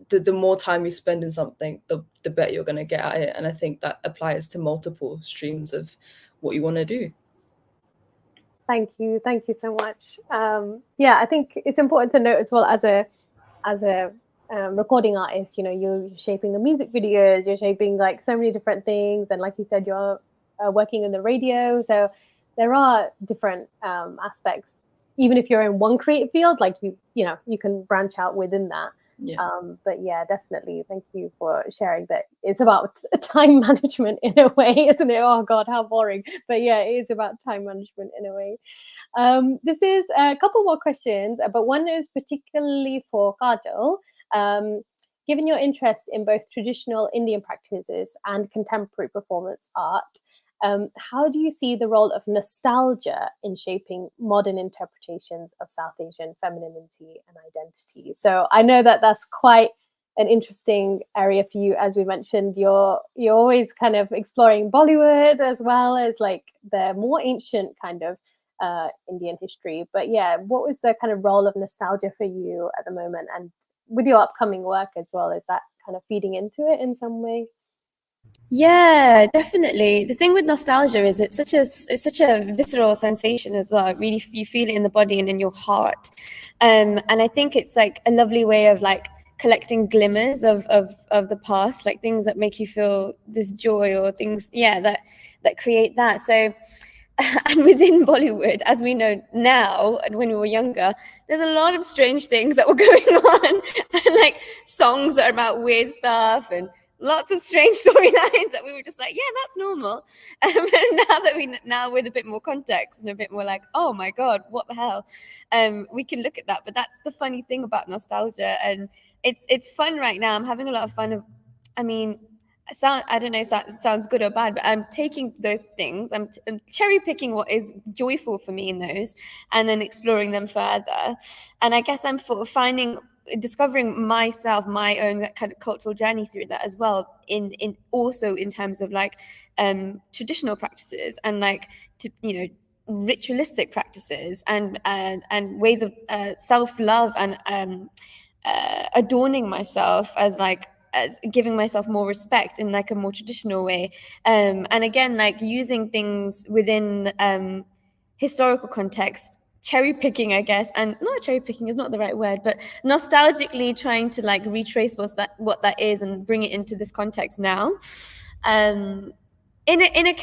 the more time you spend in something, the better you're going to get at it. And I think that applies to multiple streams of what you want to do.
Thank you so much. Yeah, I think it's important to note as well, as a recording artist, you know, you're shaping the music videos, you're shaping like so many different things, and like you said, you're working in the radio, so there are different aspects. Even if you're in one creative field, like you know, you can branch out within that.
Yeah.
But yeah, definitely. Thank you for sharing that. It's about time management in a way, isn't it? Oh God, how boring. But yeah, it is about time management in a way. This is a couple more questions, but one is particularly for Kaajel. Given your interest in both traditional Indian practices and contemporary performance art, how do you see the role of nostalgia in shaping modern interpretations of South Asian femininity and identity? So I know that that's quite an interesting area for you. As we mentioned, you're always kind of exploring Bollywood as well as like the more ancient kind of Indian history. But yeah, what was the kind of role of nostalgia for you at the moment, and with your upcoming work as well? Is that kind of feeding into it in some way?
Yeah, definitely. The thing with nostalgia is it's such a visceral sensation as well. It really, you feel it in the body and in your heart. And I think it's like a lovely way of like collecting glimmers of the past, like things that make you feel this joy, or things, yeah, that create that. So and within Bollywood, as we know now, and when we were younger, there's a lot of strange things that were going on, and like songs that are about weird stuff, and lots of strange storylines that we were just like, yeah, that's normal. And now with a bit more context and a bit more like, oh my God, what the hell? We can look at that. But that's the funny thing about nostalgia, and it's fun right now. I'm having a lot of fun. I don't know if that sounds good or bad, but I'm taking those things, I'm cherry picking what is joyful for me in those, and then exploring them further. And I guess I'm discovering myself, my own kind of cultural journey through that as well, in also in terms of like traditional practices, and like ritualistic practices, and ways of self-love, and adorning myself as giving myself more respect in like a more traditional way, and again, like using things within historical context, cherry picking, I guess, and not cherry picking is not the right word, but nostalgically trying to like retrace what that is and bring it into this context now, in a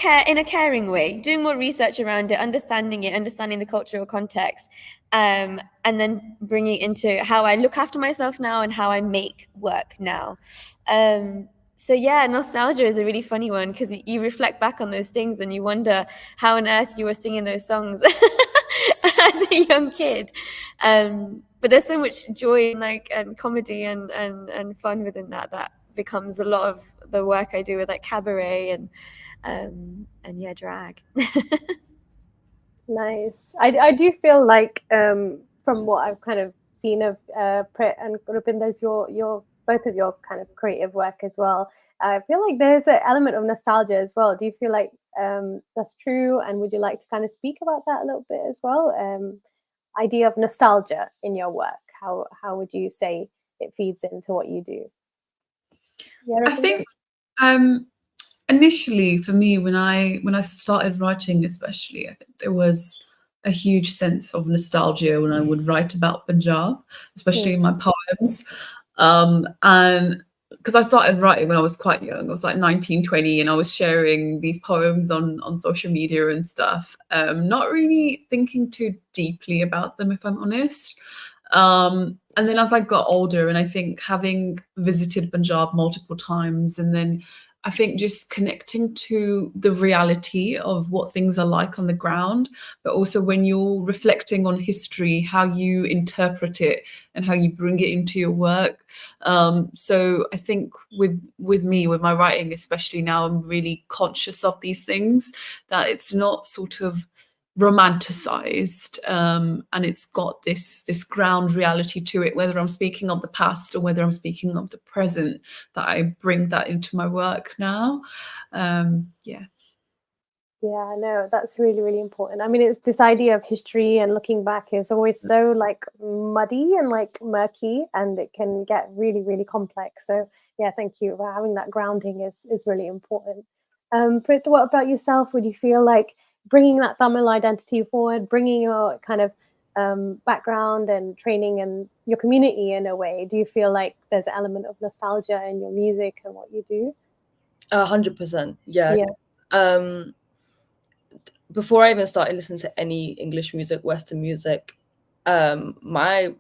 caring way, doing more research around it, understanding the cultural context, and then bringing it into how I look after myself now and how I make work now. So yeah, nostalgia is a really funny one, because you reflect back on those things and you wonder how on earth you were singing those songs as a young kid. But there's so much joy and comedy and fun within that becomes a lot of the work I do with like cabaret and yeah, drag.
Nice. I do feel like from what I've kind of seen of Prit and Rupinder's your both of your kind of creative work as well, I feel like there's an element of nostalgia as well. Do you feel like that's true? And would you like to kind of speak about that a little bit as well? Idea of nostalgia in your work. How would you say it feeds into what you do? Yeah,
I think initially for me, when I started writing, especially, I think there was a huge sense of nostalgia when I would write about Punjab, especially in my poems. And because I started writing when I was quite young, I was like 19, 20, and I was sharing these poems on social media and stuff, not really thinking too deeply about them, if I'm honest. And then as I got older, and I think having visited Punjab multiple times, and then I think just connecting to the reality of what things are like on the ground, but also when you're reflecting on history, how you interpret it and how you bring it into your work. So I think with me, with my writing, especially now, I'm really conscious of these things, that it's not sort of romanticized, and it's got this ground reality to it, whether I'm speaking of the past or whether I'm speaking of the present, that I bring that into my work now. Yeah.
Yeah, no, that's really, really important. I mean, it's this idea of history and looking back is always so like muddy and like murky, and it can get really, really complex. So yeah, thank you for having that grounding is really important. Prit, what about yourself? Would you feel like bringing that Tamil identity forward, bringing your kind of background and training and your community in a way? Do you feel like there's an element of nostalgia in your music and what you do?
100%. Yeah.
Yeah.
Before I even started listening to any English music, Western music, my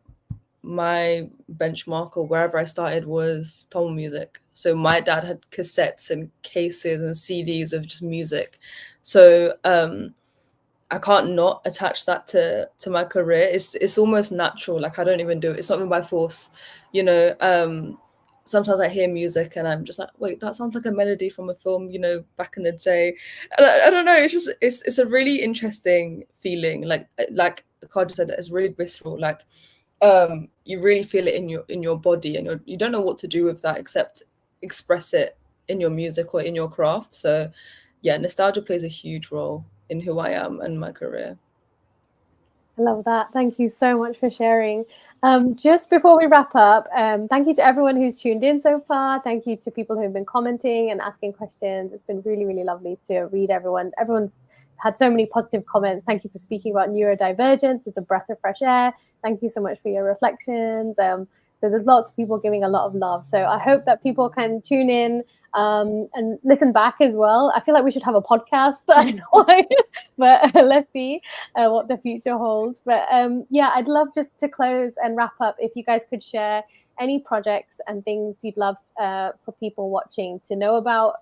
benchmark or wherever I started was Tamil music. So my dad had cassettes and cases and CDs of just music. So I can't not attach that to my career. It's almost natural. Like I don't even do it. It's not even by force, you know. Sometimes I hear music and I'm just like, wait, that sounds like a melody from a film, you know, back in the day. And I don't know. It's just it's a really interesting feeling. Like Kaajel said, it's really visceral. Like you really feel it in your body, and you don't know what to do with that except express it in your music or in your craft. So yeah, nostalgia plays a huge role in who I am and my career.
I love that. Thank you so much for sharing. Just before we wrap up, thank you to everyone who's tuned in so far. Thank you to people who've been commenting and asking questions. It's been really, really lovely to read everyone. Everyone's had so many positive comments. Thank you for speaking about neurodivergence. It's a breath of fresh air. Thank you so much for your reflections. So there's lots of people giving a lot of love. So I hope that people can tune in and listen back as well. I feel like we should have a podcast. I don't know why, but let's see what the future holds. But yeah, I'd love just to close and wrap up if you guys could share any projects and things you'd love for people watching to know about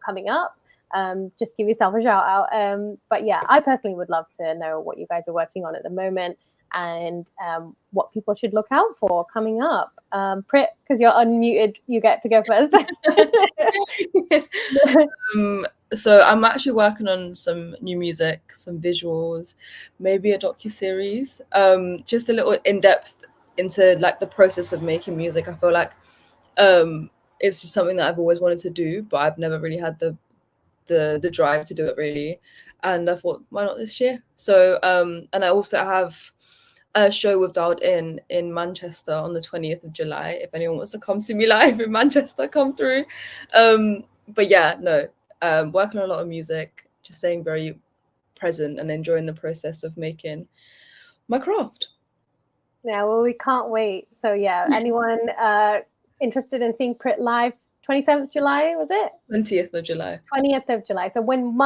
coming up. Just give yourself a shout out. But yeah, I personally would love to know what you guys are working on at the moment and what people should look out for coming up. Prit, because you're unmuted, you get to go first.
So I'm actually working on some new music, some visuals, maybe a docuseries, just a little in-depth into like the process of making music. I feel like it's just something that I've always wanted to do, but I've never really had the drive to do it really. And I thought, why not this year? So and I also have a show with Dialed in Manchester on the 20th of July. If anyone wants to come see me live in Manchester, come through. But yeah, no, working on a lot of music, just staying very present and enjoying the process of making my craft.
Yeah, well, we can't wait. So yeah, anyone interested in seeing Prit live, 27th July, was it?
20th of July.
20th of July. So 1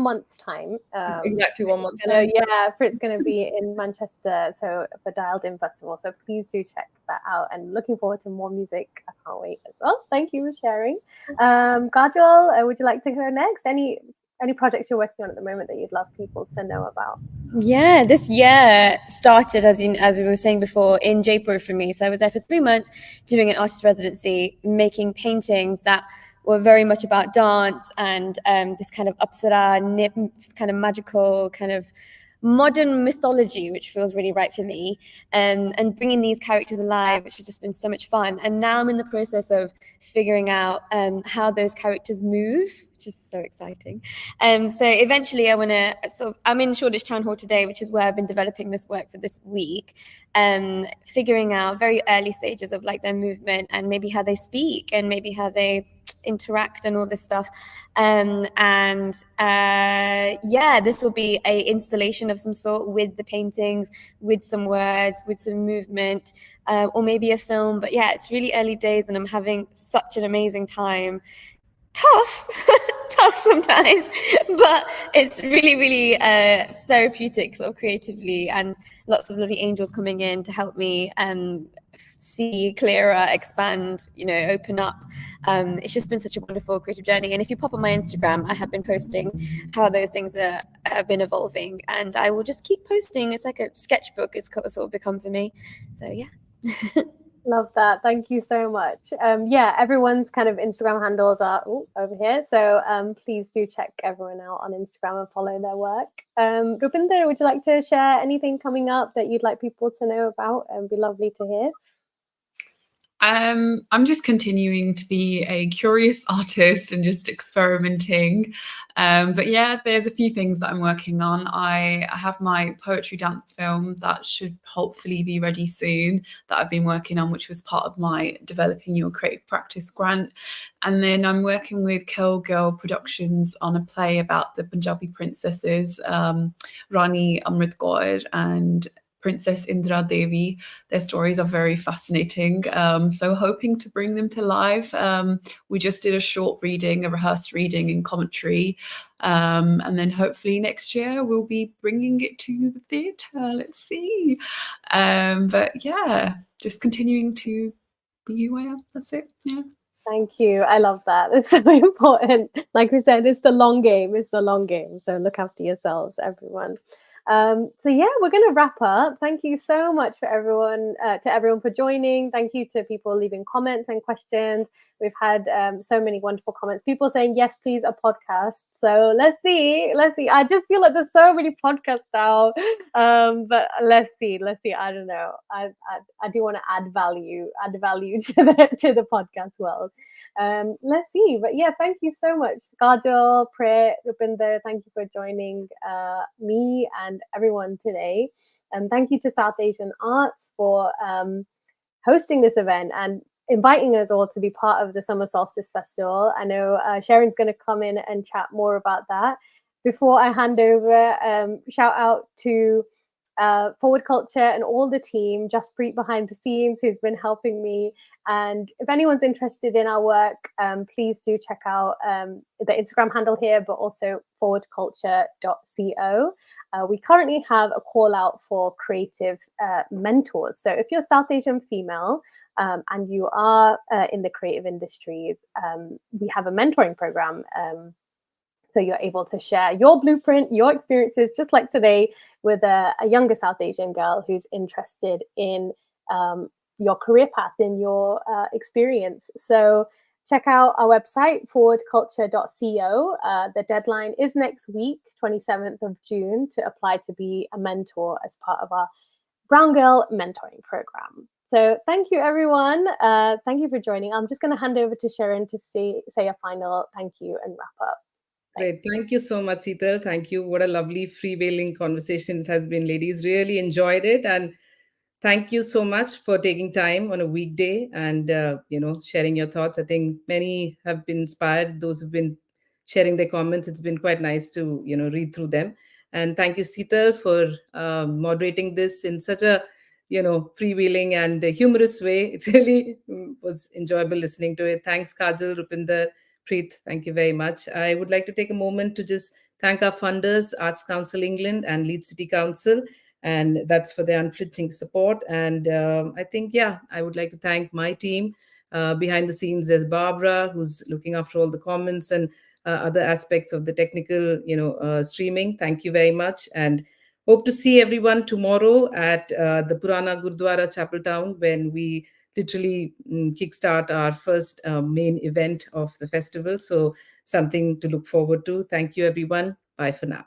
month's time.
Exactly 1 month's time.
Yeah, Prit's going to be in Manchester, so for Dialed In Festival. So please do check that out. And looking forward to more music. I can't wait as well. Thank you for sharing. Kaajel, would you like to go next? Any projects you're working on at the moment that you'd love people to know about?
Yeah, this year started, as we were saying before, in Jaipur for me. So I was there for 3 months doing an artist residency, making paintings that were very much about dance and this kind of apsara, kind of magical, kind of modern mythology, which feels really right for me, and bringing these characters alive, which has just been so much fun. And now I'm in the process of figuring out how those characters move, which is so exciting. So eventually I want to I'm in Shoreditch Town Hall today, which is where I've been developing this work for this week, figuring out very early stages of like their movement and maybe how they speak and maybe how they interact and all this stuff, yeah, this will be a installation of some sort with the paintings, with some words, with some movement, or maybe a film. But yeah, it's really early days and I'm having such an amazing time. Tough sometimes, but it's really, really therapeutic sort of creatively, and lots of lovely angels coming in to help me see clearer, expand, open up. It's just been such a wonderful creative journey. And if you pop on my Instagram, I have been posting how those things have been evolving, and I will just keep posting. It's like a sketchbook it's sort of become for me. So yeah.
Love that. Thank you so much. Yeah, everyone's kind of Instagram handles are over here. So please do check everyone out on Instagram and follow their work. Rupinder, would you like to share anything coming up that you'd like people to know about? It'd be lovely to hear.
I'm just continuing to be a curious artist and just experimenting. But yeah, there's a few things that I'm working on. I have my poetry dance film that should hopefully be ready soon, that I've been working on, which was part of my Developing Your Creative Practice grant. And then I'm working with Kaur Girl Productions on a play about the Punjabi princesses, Rani Amrit Kaur and Princess Indra Devi. Their stories are very fascinating. So hoping to bring them to life. We just did a short reading, a rehearsed reading and commentary. And then hopefully next year we'll be bringing it to the theatre. Let's see. But yeah, just continuing to be who I am. That's it. Yeah.
Thank you. I love that. It's so important. Like we said, it's the long game. It's the long game. So look after yourselves, everyone. So yeah, we're going to wrap up. Thank you so much for everyone, to everyone for joining. Thank you to people leaving comments and questions. We've had so many wonderful comments. People saying, yes, please, a podcast. So let's see. I just feel like there's so many podcasts now. But let's see. I don't know. I do want to add value to the podcast world. Let's see. But yeah, thank you so much, Kaajel, Prit, Rupinder. Thank you for joining me and everyone today. And thank you to South Asian Arts for hosting this event and inviting us all to be part of the Summer Solstice Festival. I know Sharon's going to come in and chat more about that. Before I hand over, shout out to Forward Culture and all the team, Jaspreet behind the scenes, who's been helping me. And if anyone's interested in our work, please do check out the Instagram handle here, but also forwardculture.co. We currently have a call out for creative mentors. So if you're South Asian female and you are in the creative industries, we have a mentoring program. So you're able to share your blueprint, your experiences, just like today, with a younger South Asian girl who's interested in your career path, in your experience. So check out our website, forwardculture.co. The deadline is next week, 27th of June, to apply to be a mentor as part of our Brown Girl mentoring program. So thank you, everyone. Thank you for joining. I'm just going to hand over to Sharon to say a final thank you and wrap up.
Great. Thank you so much, Seetal. Thank you. What a lovely freewheeling conversation it has been, ladies. Really enjoyed it. And thank you so much for taking time on a weekday and, sharing your thoughts. I think many have been inspired. Those who've been sharing their comments, it's been quite nice to, read through them. And thank you, Seetal, for moderating this in such a, freewheeling and humorous way. It really was enjoyable listening to it. Thanks, Kaajel, Rupinder, Preet, thank you very much. I would like to take a moment to just thank our funders, Arts Council England and Leeds City Council, and that's for their unflinching support. And I think, yeah, I would like to thank my team. Behind the scenes, there's Barbara, who's looking after all the comments and other aspects of the technical, streaming. Thank you very much, and hope to see everyone tomorrow at the Purana Gurdwara Chapel Town when we literally kickstart our first main event of the festival. So something to look forward to. Thank you, everyone. Bye for now.